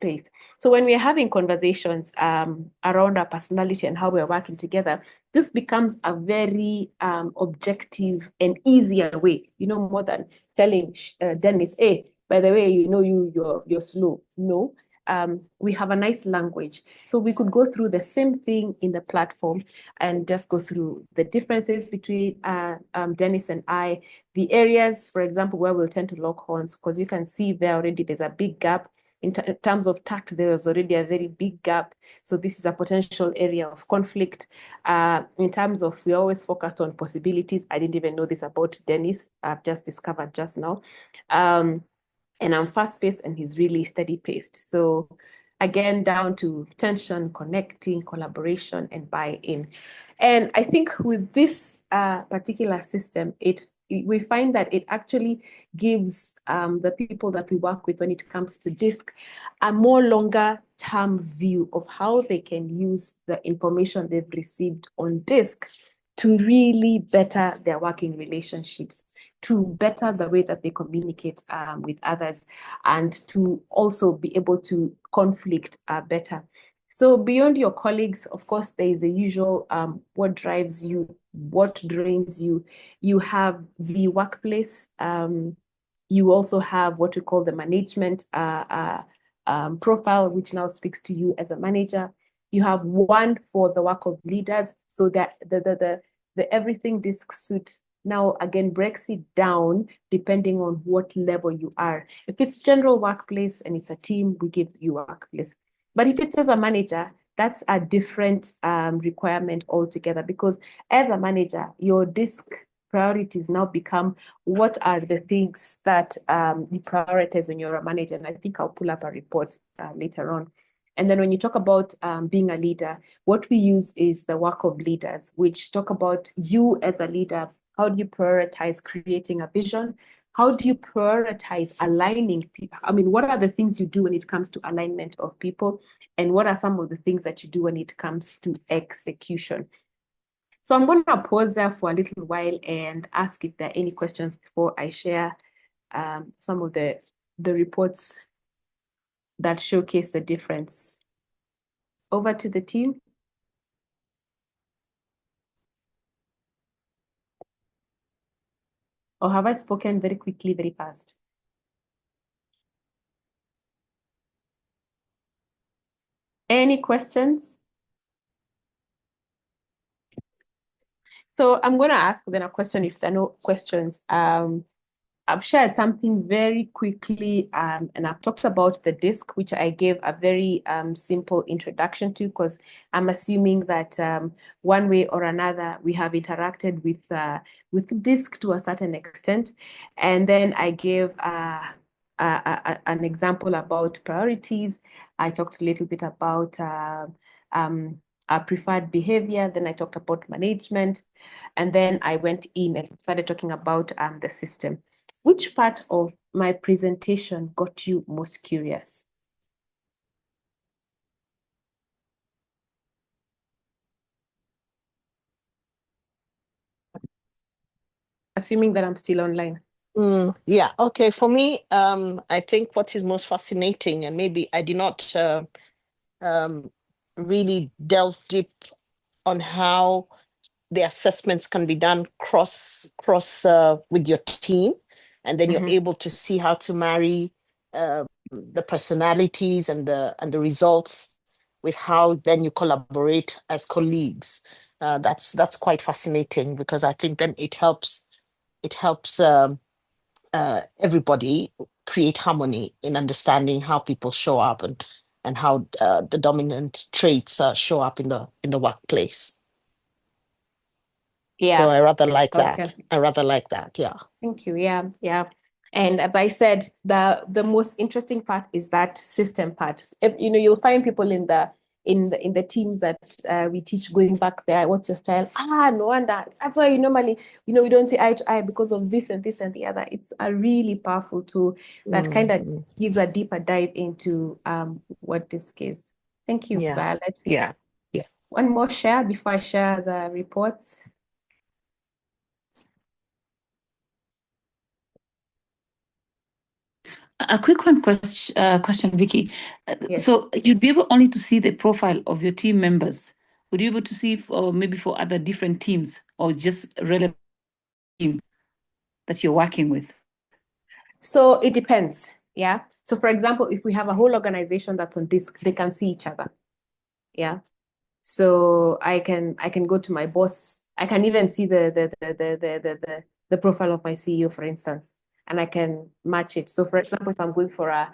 pace. So when we're having conversations around our personality and how we're working together, this becomes a very objective and easier way, more than telling Dennis, hey, by the way, you're slow. No. We have a nice language. So we could go through the same thing in the platform and just go through the differences between Dennis and I, the areas, for example, where we'll tend to lock horns, because you can see there already there's a big gap. In terms of tact, there's already a very big gap. So this is a potential area of conflict. In terms of, we always focused on possibilities. I didn't even know this about Dennis. I've just discovered just now. And I'm fast-paced and he's really steady-paced. So again, down to tension, connecting, collaboration, and buy-in. And I think with this particular system, we find that it actually gives the people that we work with when it comes to DiSC a more longer term view of how they can use the information they've received on DiSC to really better their working relationships, to better the way that they communicate with others, and to also be able to conflict better. So beyond your colleagues, of course, there is the usual what drives you, what drains you. You have the workplace. You also have what we call the management profile, which now speaks to you as a manager. You have one for the work of leaders, so that the everything DiSC suite now again breaks it down depending on what level you are. If it's general workplace and it's a team, we give you workplace. But if it's as a manager, that's a different requirement altogether, because as a manager, your DiSC priorities now become what are the things that you prioritize when you're a manager. And I think I'll pull up a report later on. And then when you talk about being a leader, what we use is the work of leaders, which talk about you as a leader. How do you prioritize creating a vision? How do you prioritize aligning people? I mean, what are the things you do when it comes to alignment of people? And what are some of the things that you do when it comes to execution? So I'm going to pause there for a little while and ask if there are any questions before I share some of the reports that showcase the difference. Over to the team. Or have I spoken very quickly, very fast? Any questions? So I'm going to ask then a question if there are no questions. I've shared something very quickly, and I've talked about the DiSC, which I gave a very simple introduction to, because I'm assuming that one way or another we have interacted with DiSC to a certain extent. And then I gave an example about priorities. I talked a little bit about preferred behavior. Then I talked about management. And then I went in and started talking about the system. Which part of my presentation got you most curious? Assuming that I'm still online. Yeah, okay. For me, I think what is most fascinating, and maybe I did not really delve deep on how the assessments can be done cross with your team, and then you're able to see how to marry the personalities and the results with how then you collaborate as colleagues. That's quite fascinating, because I think then it helps everybody create harmony in understanding how people show up, and how the dominant traits show up in the workplace. So Yeah. I rather like that. Okay. I rather like that. Yeah. Thank you. Yeah, yeah. And as I said, the most interesting part is that system part. You'll find people in the teams that we teach going back there. What's your style? No wonder. That's why normally, we don't see eye to eye because of this and this and the other. It's a really powerful tool that kind of gives a deeper dive into what DiSC is. Thank you, Yeah. Violet. Yeah. One more share before I share the reports. A quick question, Vicky. Yes. So you'd be able only to see the profile of your team members. Would you be able to see, or maybe for other different teams, or just relevant team that you're working with? So it depends. Yeah. So for example, if we have a whole organization that's on DiSC, they can see each other. Yeah. So I can go to my boss. I can even see the profile of my CEO, for instance, and I can match it. So for example, if I'm going for a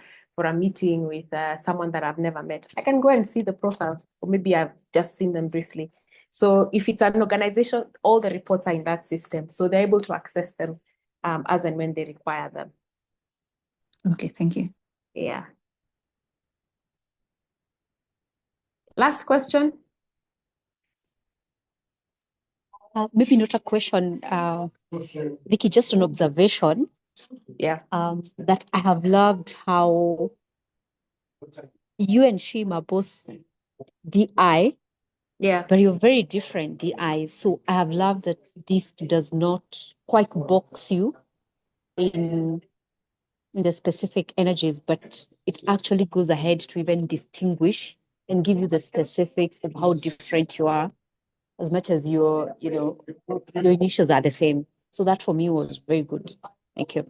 meeting with someone that I've never met, I can go and see the profile, or maybe I've just seen them briefly. So if it's an organization, all the reports are in that system, so they're able to access them as and when they require them. Okay, thank you. Yeah. Last question. Maybe not a question, Vicky, just an observation. Yeah. That I have loved how you and Shim are both DI, Yeah. but you're very different DI. So I have loved that this does not quite box you in the specific energies, but it actually goes ahead to even distinguish and give you the specifics of how different you are, as much as your initials are the same. So that for me was very good. Thank you.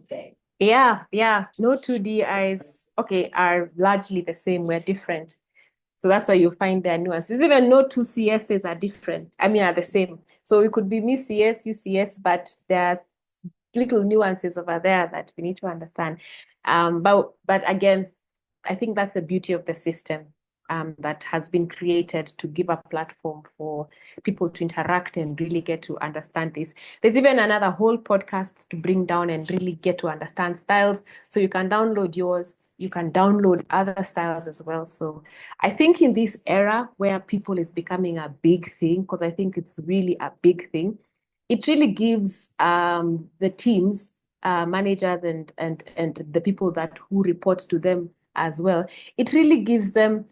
Yeah. No two DIs, are largely the same. We're different. So that's why you find their nuances. Even no two CSs are different. I mean, are the same. So it could be me CS, you CS, but there's little nuances over there that we need to understand. But again, I think that's the beauty of the system that has been created to give a platform for people to interact and really get to understand this. There's even another whole podcast to bring down and really get to understand styles. So you can download yours, you can download other styles as well. So I think in this era where people is becoming a big thing, because I think it's really a big thing, it really gives the teams, managers and the people who report to them as well, it really gives them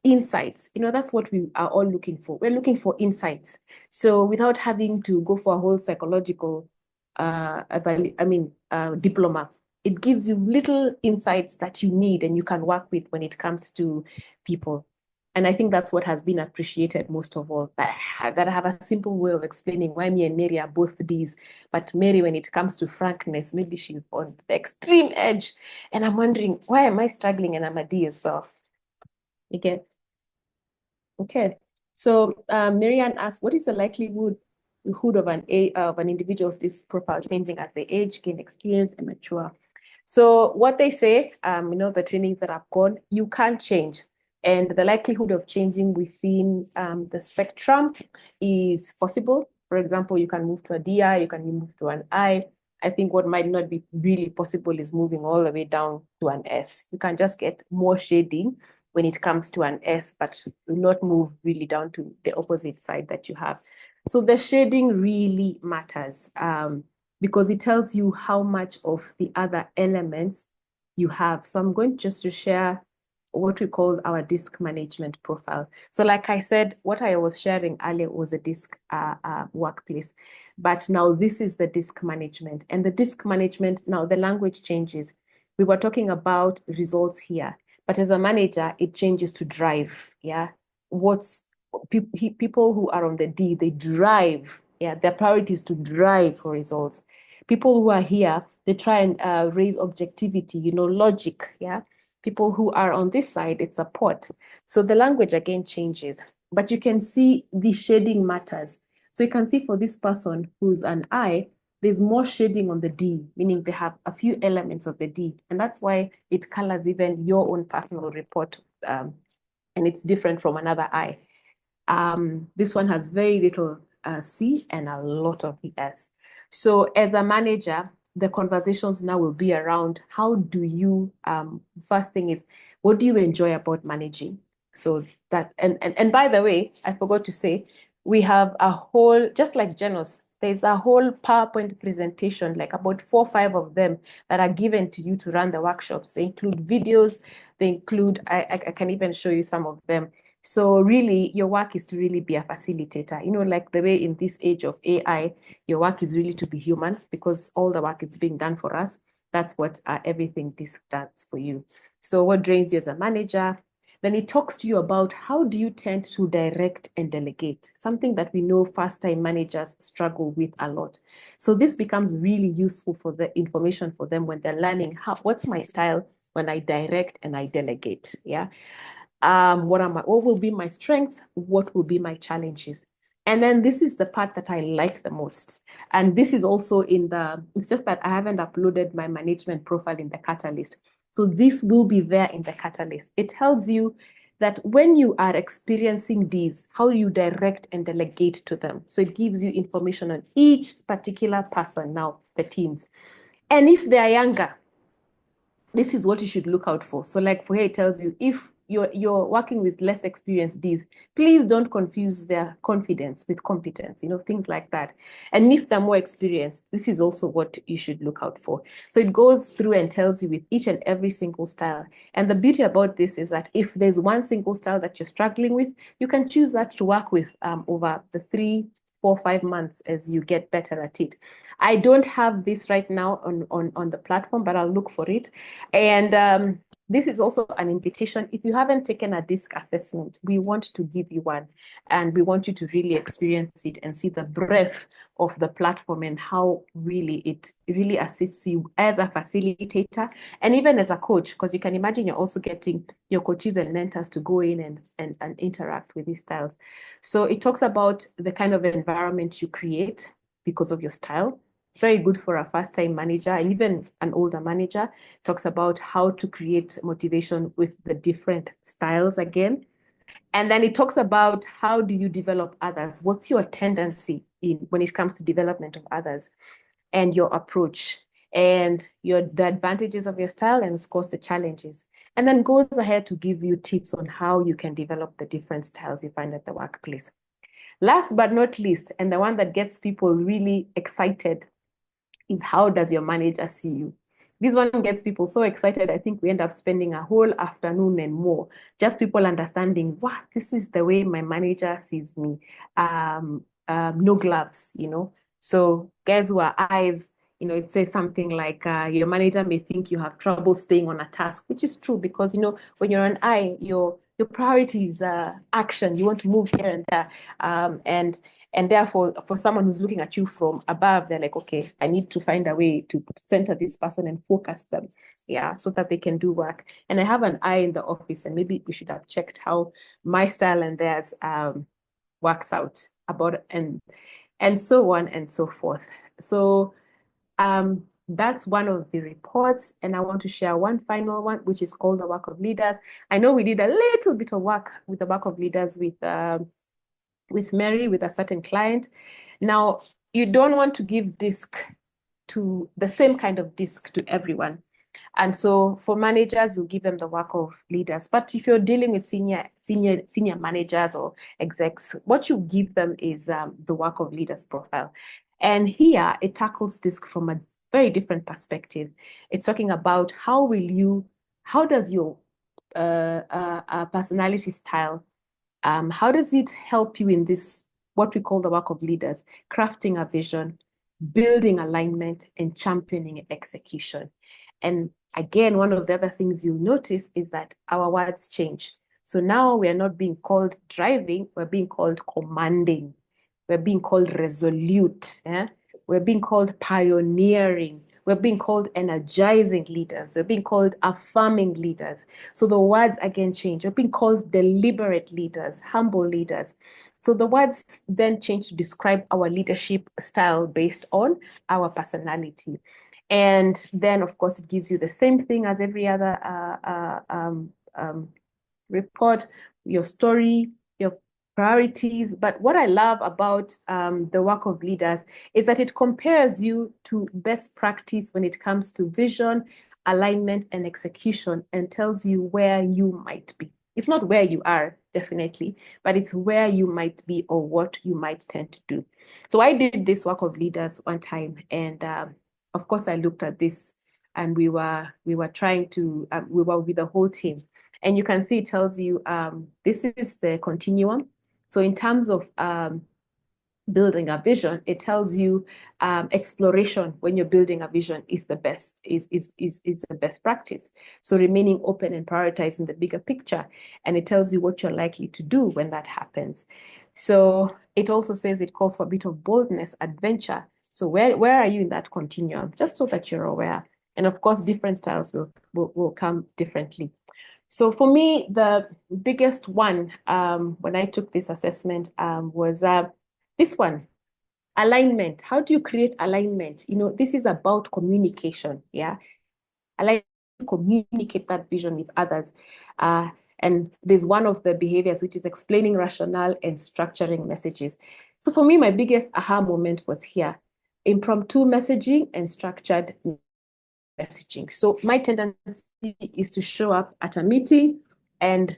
insights. That's what we are all looking for. We're looking for insights. So without having to go for a whole psychological diploma, it gives you little insights that you need and you can work with when it comes to people. And I think that's what has been appreciated most of all, that I have a simple way of explaining why me and Mary are both Ds. But Mary, when it comes to frankness, maybe she's on the extreme edge. And I'm wondering, why am I struggling and I'm a D as well? You get? Okay. So Marianne asked, what is the likelihood of an individual's DiSC profile changing as they age, gain experience, and mature? So what they say, the trainings that I've gone, you can't change. And the likelihood of changing within the spectrum is possible. For example, you can move to a DI, you can move to an I. I think what might not be really possible is moving all the way down to an S. You can just get more shading when it comes to an S, but not move really down to the opposite side that you have. So the shading really matters because it tells you how much of the other elements you have. So I'm going just to share what we call our DiSC management profile. So like I said, what I was sharing earlier was a DiSC workplace, but now this is the DiSC management. And the DiSC management, now the language changes. We were talking about results here, but as a manager, it changes to drive. Yeah, people who are on the D, they drive. Yeah, their priority is to drive for results. People who are here, they try and raise objectivity, logic. Yeah, people who are on this side, it's support. So the language again changes, but you can see the shading matters. So you can see for this person who's an I, there's more shading on the D, meaning they have a few elements of the D. And that's why it colors even your own personal report. And it's different from another I. This one has very little C and a lot of the S. So as a manager, the conversations now will be around how do you, first thing is, what do you enjoy about managing? So that, and by the way, I forgot to say, we have a whole, just like Genos, there's a whole PowerPoint presentation, like about 4 or 5 of them that are given to you to run the workshops. They include videos, they include, I can even show you some of them. So really, your work is to really be a facilitator. Like the way in this age of AI, your work is really to be human because all the work is being done for us. That's what everything DiSC does for you. So what drains you as a manager? Then it talks to you about how do you tend to direct and delegate, something that we know first-time managers struggle with a lot. So this becomes really useful for the information for them when they're learning what's my style when I direct and I delegate. Yeah. What will be my strengths? What will be my challenges? And then this is the part that I like the most. And this is also it's just that I haven't uploaded my management profile in the Catalyst. So this will be there in the Catalyst. It tells you that when you are experiencing these, how you direct and delegate to them. So it gives you information on each particular person now, the teams. And if they are younger, this is what you should look out for. So like for here, it tells you if you're working with less experienced Ds, please don't confuse their confidence with competence, things like that. And if they're more experienced, this is also what you should look out for. So it goes through and tells you with each and every single style. And the beauty about this is that if there's one single style that you're struggling with, you can choose that to work with over the 3, 4, 5 months as you get better at it. I don't have this right now on the platform, but I'll look for it. And this is also an invitation. If you haven't taken a DiSC assessment, we want to give you one, and we want you to really experience it and see the breadth of the platform and how it really assists you as a facilitator and even as a coach, because you can imagine you're also getting your coaches and mentors to go in and interact with these styles. So it talks about the kind of environment you create because of your style. Very good for a first-time manager and even an older manager. Talks about how to create motivation with the different styles again. And then it talks about how do you develop others? What's your tendency when it comes to development of others and your approach and the advantages of your style and of course the challenges. And then goes ahead to give you tips on how you can develop the different styles you find at the workplace. Last but not least, and the one that gets people really excited, is how does your manager see you? This one gets people so excited. I think we end up spending a whole afternoon and more, just people understanding, wow, this is the way my manager sees me. No gloves, So guys who are eyes, it says something like your manager may think you have trouble staying on a task, which is true because, when you're an eye, your priority is action. You want to move here and there. And therefore, for someone who's looking at you from above, they're like, okay, I need to find a way to center this person and focus them, so that they can do work. And I have an eye in the office, and maybe we should have checked how my style and theirs works out and so on and so forth. So that's one of the reports, and I want to share one final one, which is called the work of leaders. I know we did a little bit of work with the work of leaders with Mary, with a certain client. Now, you don't want to give DiSC to the same kind of DiSC to everyone. And so for managers, you give them the work of leaders. But if you're dealing with senior managers or execs, what you give them is the work of leaders profile. And here it tackles DiSC from a very different perspective. It's talking about how does your a personality style, how does it help you in this, what we call the work of leaders, crafting a vision, building alignment, and championing execution? And again, one of the other things you'll notice is that our words change. So now we are not being called driving, we're being called commanding. We're being called resolute. Yeah? We're being called pioneering. We're being called energizing leaders. We're being called affirming leaders. So the words again change. We're being called deliberate leaders, humble leaders. So the words then change to describe our leadership style based on our personality. And then, of course, it gives you the same thing as every other report, your story, your priorities. But what I love about the work of leaders is that it compares you to best practice when it comes to vision, alignment, and execution, and tells you where you might be. It's not where you are, definitely, but it's where you might be or what you might tend to do. So I did this work of leaders one time, and of course I looked at this, and we were trying to, we were with the whole team. And you can see it tells you this is the continuum. So in terms of building a vision, it tells you exploration when you're building a vision is the best, is the best practice. So remaining open and prioritizing the bigger picture. And it tells you what you're likely to do when that happens. So it also says it calls for a bit of boldness, adventure. So where are you in that continuum? Just so that you're aware. And of course, different styles will come differently. So for me, the biggest one when I took this assessment was this one, alignment. How do you create alignment? You know, this is about communication, yeah? I like to communicate that vision with others. And there's one of the behaviors, which is explaining rationale and structuring messages. So for me, my biggest aha moment was here, impromptu messaging and structured messaging. So my tendency is to show up at a meeting and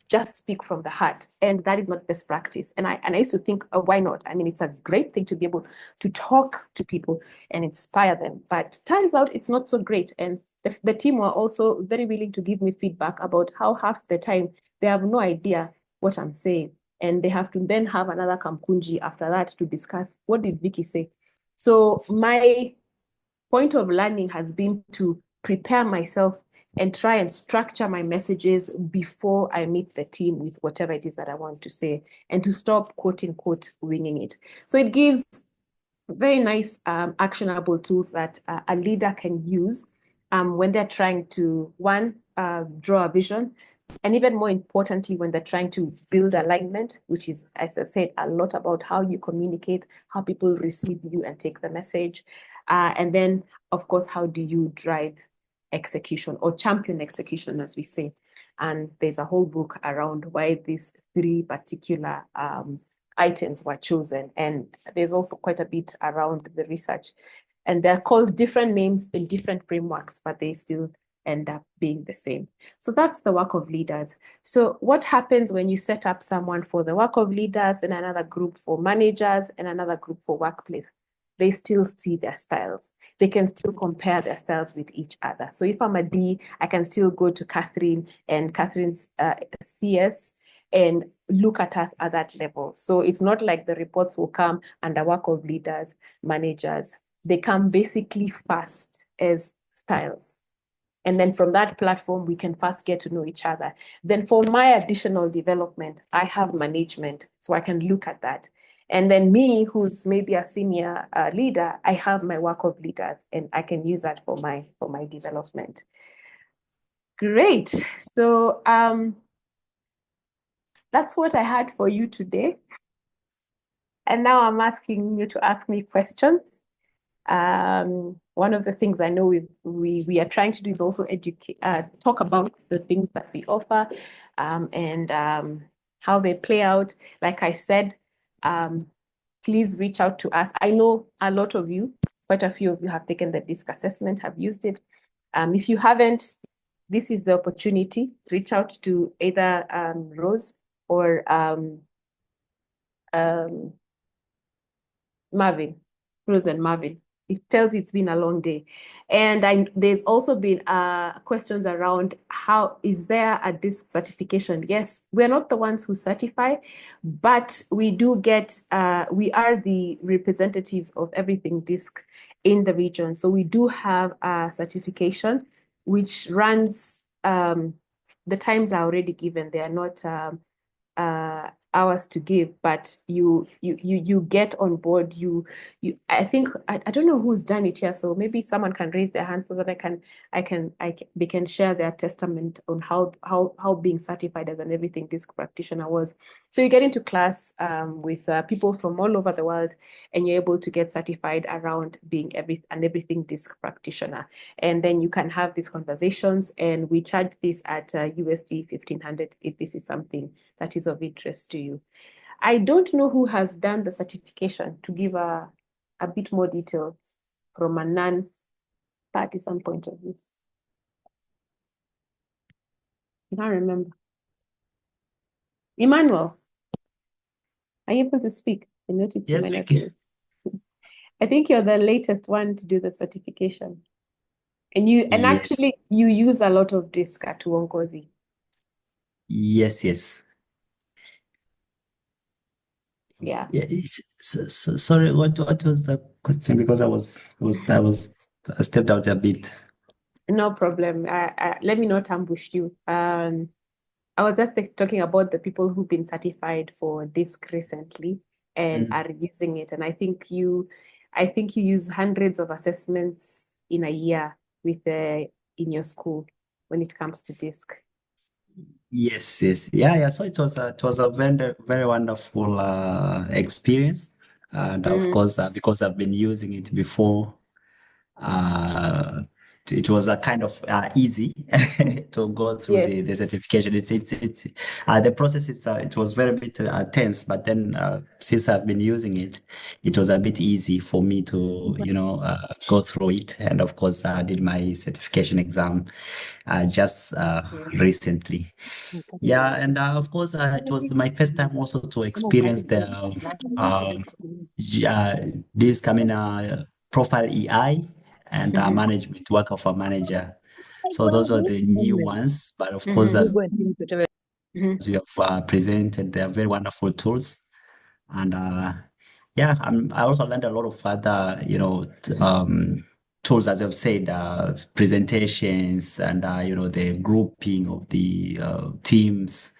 just speak from the heart, and that is not best practice. And I used to think, oh, why not? I mean, it's a great thing to be able to talk to people and inspire them, but turns out it's not so great. And the team were also very willing to give me feedback about how half the time they have no idea what I'm saying, and they have to then have another kamkunji after that to discuss what did Vicky say. So my point of learning has been to prepare myself and try and structure my messages before I meet the team with whatever it is that I want to say, and to stop quote unquote winging it. So it gives very nice actionable tools that a leader can use when they're trying to, one, draw a vision, and even more importantly, when they're trying to build alignment, which is, as I said, a lot about how you communicate, how people receive you and take the message. And then, of course, how do you drive execution or champion execution, as we say? And there's a whole book around why these three particular items were chosen. And there's also quite a bit around the research. And they're called different names in different frameworks, but they still end up being the same. So that's the work of leaders. So what happens when you set up someone for the work of leaders and another group for managers and another group for workplace? They still see their styles. They can still compare their styles with each other. So if I'm a D, I can still go to Catherine and Catherine's CS and look at us at that level. So it's not like the reports will come under work of leaders, managers. They come basically first as styles. And then from that platform, we can first get to know each other. Then for my additional development, I have management, so I can look at that. And then me, who's maybe a senior leader, I have my work of leaders, and I can use that for my development. Great. So that's what I had for you today. And now I'm asking you to ask me questions. One of the things I know we are trying to do is also educate, talk about the things that we offer, and how they play out. Like I said, please reach out to us. I know a lot of you, quite a few of you have taken the DiSC assessment, have used it. If you haven't, this is the opportunity. Reach out to either Rose or Marvin, Rose and Marvin. It tells you it's been a long day. And there's also been questions around how is there a DiSC certification? Yes, we're not the ones who certify, but we do get, we are the representatives of everything DiSC in the region. So we do have a certification which runs, the times are already given. They are not hours to give, but you get on board. I think I don't know who's done it here, so maybe someone can raise their hand so that they can share their testament on how being certified as an everything DiSC practitioner was. So you get into class with people from all over the world, and you're able to get certified around being everything DiSC practitioner. And then you can have these conversations, and we charge this at USD 1,500 if this is something that is of interest to you. I don't know who has done the certification to give a bit more detail from a non-partisan point of view. I can't remember. Emmanuel, are you able to speak? I noticed you Yes, might not Vicky. be able to. I think you're the latest one to do the certification. And actually Yes, you use a lot of DiSC at Uongozi. yes. Yeah. Yeah, sorry, what was the question? Because I stepped out a bit. No problem. Let me not ambush you. I was just talking about the people who've been certified for DiSC recently and are using it. And I think you use hundreds of assessments in a year in your school when it comes to DiSC. Yes. Yeah. So it was a very wonderful experience, and of course, because I've been using it before, it was a kind of easy to go through Yes. the certification. It's the process it was very bit tense, but then since I've been using it, it was a bit easy for me to go through it. And of course, I did my certification exam just recently. Yeah, and of course, it was my first time also to experience this coming profile EI and management work of a manager. So those were the new ones, but of course, as you have presented, they are very wonderful tools. And yeah, I also learned a lot of other, tools, as I've said, presentations and, the grouping of the teams.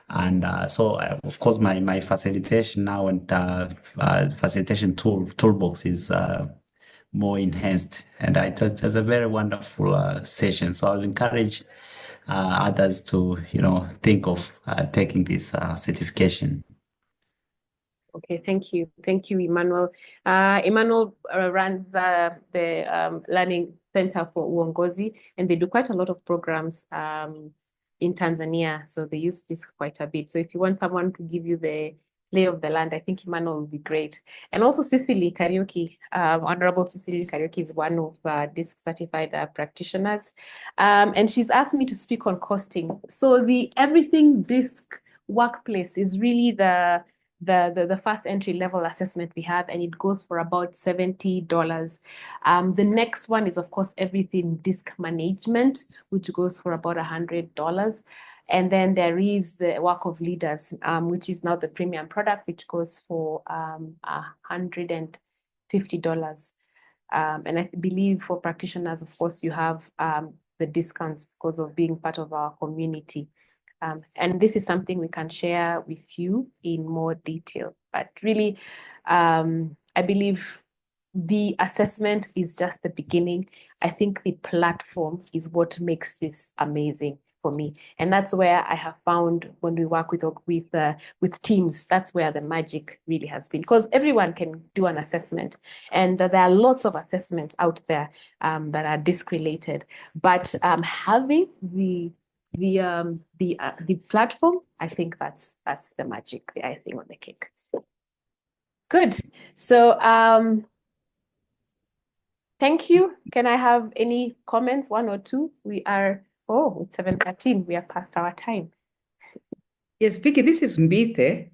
And so, of course, my facilitation now and facilitation toolbox is more enhanced. And it was a very wonderful session. So I'll encourage others to, think of taking this certification. Okay, thank you, Emmanuel. Emmanuel runs the Learning Center for Uongozi, and they do quite a lot of programs in Tanzania, so they use this quite a bit. So if you want someone to give you the lay of the land, I think Emmanuel will be great. And also Cicely Kariuki, Honorable Cicely Kariuki is one of DiSC certified practitioners, and she's asked me to speak on costing. So the everything DiSC workplace is really the first entry level assessment we have, and it goes for about $70. The next one is, of course, everything DiSC management, which goes for about $100. And then there is the work of leaders, which is now the premium product, which goes for $150. And I believe for practitioners, of course, you have the discounts because of being part of our community. And this is something we can share with you in more detail. But really, I believe the assessment is just the beginning. I think the platform is what makes this amazing for me. And that's where I have found when we work with teams, that's where the magic really has been. Because everyone can do an assessment. And there are lots of assessments out there that are DiSC related. But having the platform, I think that's the magic, the icing on the cake. Good. So thank you. Can I have any comments, one or two? It's 7:13. We are past our time. Yes, Vicky, this is Mbithe.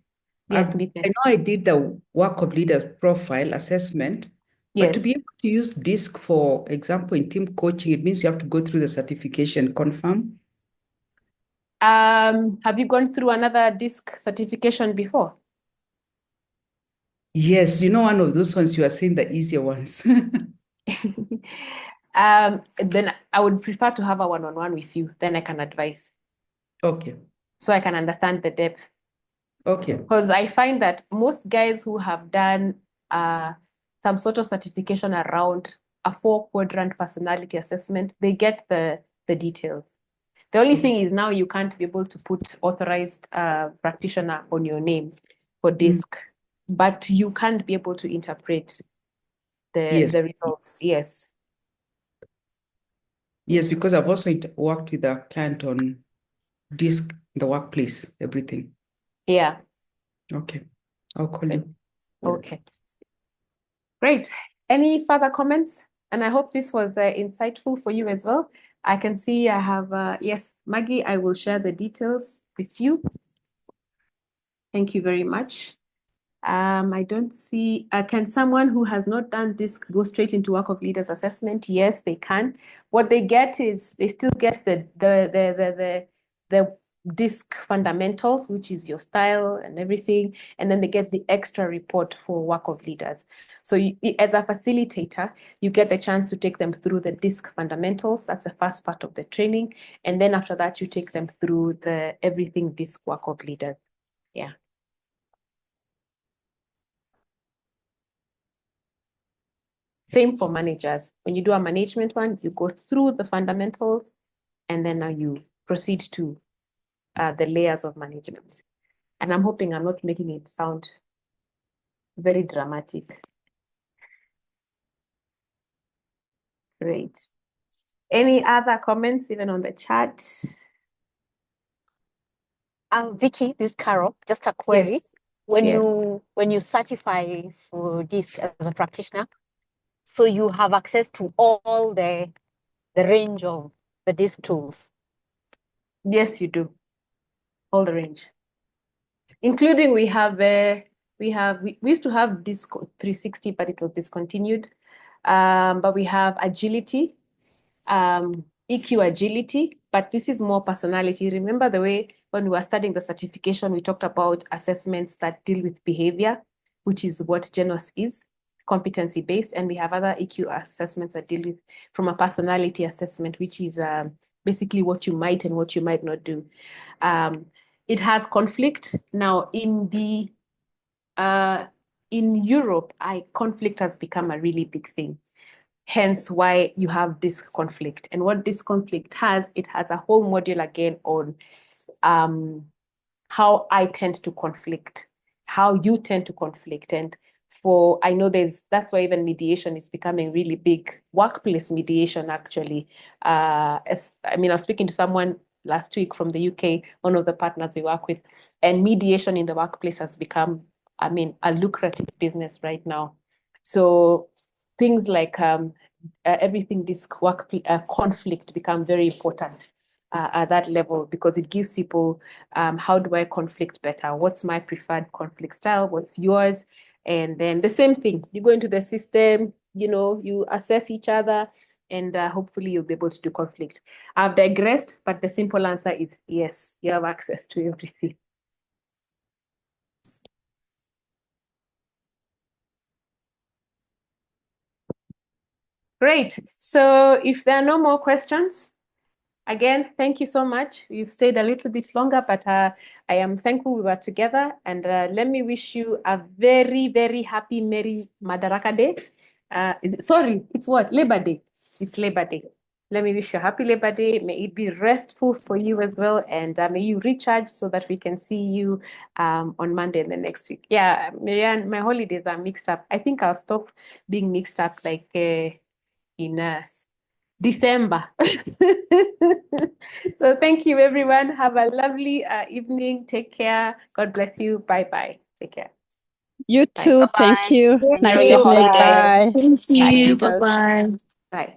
Yes, I Mbithe. know I did the work of leaders profile assessment, But to Yes. be able to use DiSC, for example, in team coaching, it means you have to go through the certification, confirm. Have you gone through another DiSC certification before? Yes, one of those ones you are saying the easier ones. Then I would prefer to have a one-on-one with you. Then I can advise. Okay. So I can understand the depth. Okay. Because I find that most guys who have done some sort of certification around a 4-quadrant personality assessment, they get the details. The only thing is now you can't be able to put authorized practitioner on your name for DiSC, but you can't be able to interpret the results. Yes. Yes, because I've also worked with a client on DiSC, the workplace, everything. Yeah. Okay. I'll call you. Okay. Great. Any further comments? And I hope this was insightful for you as well. I can see I have, yes, Maggie, I will share the details with you. Thank you very much. I don't see, can someone who has not done DiSC go straight into work of leaders assessment? Yes, they can. What they get is they still get the DiSC fundamentals, which is your style and everything, and then they get the extra report for work of leaders. So as a facilitator, you get the chance to take them through the DiSC fundamentals. That's the first part of the training. And then after that, you take them through the everything DiSC work of leaders. Yeah. Same for managers. When you do a management one, you go through the fundamentals, and then now you proceed to the layers of management. And I'm hoping I'm not making it sound very dramatic. Great. Any other comments, even on the chat? Vicky, this is Carol, just a query. Yes. When Yes. you certify for DiSC as a practitioner, so you have access to all the range of the DiSC tools. Yes, you do. All the range. Including we used to have DiSC 360, but it was discontinued. But we have agility, EQ agility, but this is more personality. Remember the way when we were studying the certification, we talked about assessments that deal with behavior, which is what GENOS is, competency-based, and we have other EQ assessments that deal with from a personality assessment, which is basically what you might and what you might not do. It has conflict. Now in Europe, conflict has become a really big thing. Hence why you have this conflict. And what this conflict has, it has a whole module again on how I tend to conflict, how you tend to conflict. And I know that's why even mediation is becoming really big. Workplace mediation, actually. I was speaking to someone last week from the UK, one of the partners we work with, and mediation in the workplace has become, a lucrative business right now. So things like everything this conflict become very important at that level, because it gives people how do I conflict better? What's my preferred conflict style? What's yours? And then the same thing, you go into the system, you assess each other, and hopefully you'll be able to do conflict. I've digressed, but the simple answer is yes, you have access to everything. Great. So if there are no more questions, again, thank you so much. You've stayed a little bit longer, but I am thankful we were together. And let me wish you a very, very happy, merry Madaraka Day. It's what? Labor Day. It's Labor Day. Let me wish you a happy Labor Day. May it be restful for you as well. And may you recharge so that we can see you on Monday and the next week. Yeah, Marianne, my holidays are mixed up. I think I'll stop being mixed up like in December. So thank you, everyone. Have a lovely evening. Take care. God bless you. Bye-bye. Take care. You too. Bye-bye. Thank you. Enjoy Nice your evening. holiday. Bye. Thank you. Bye. Bye-bye. Bye.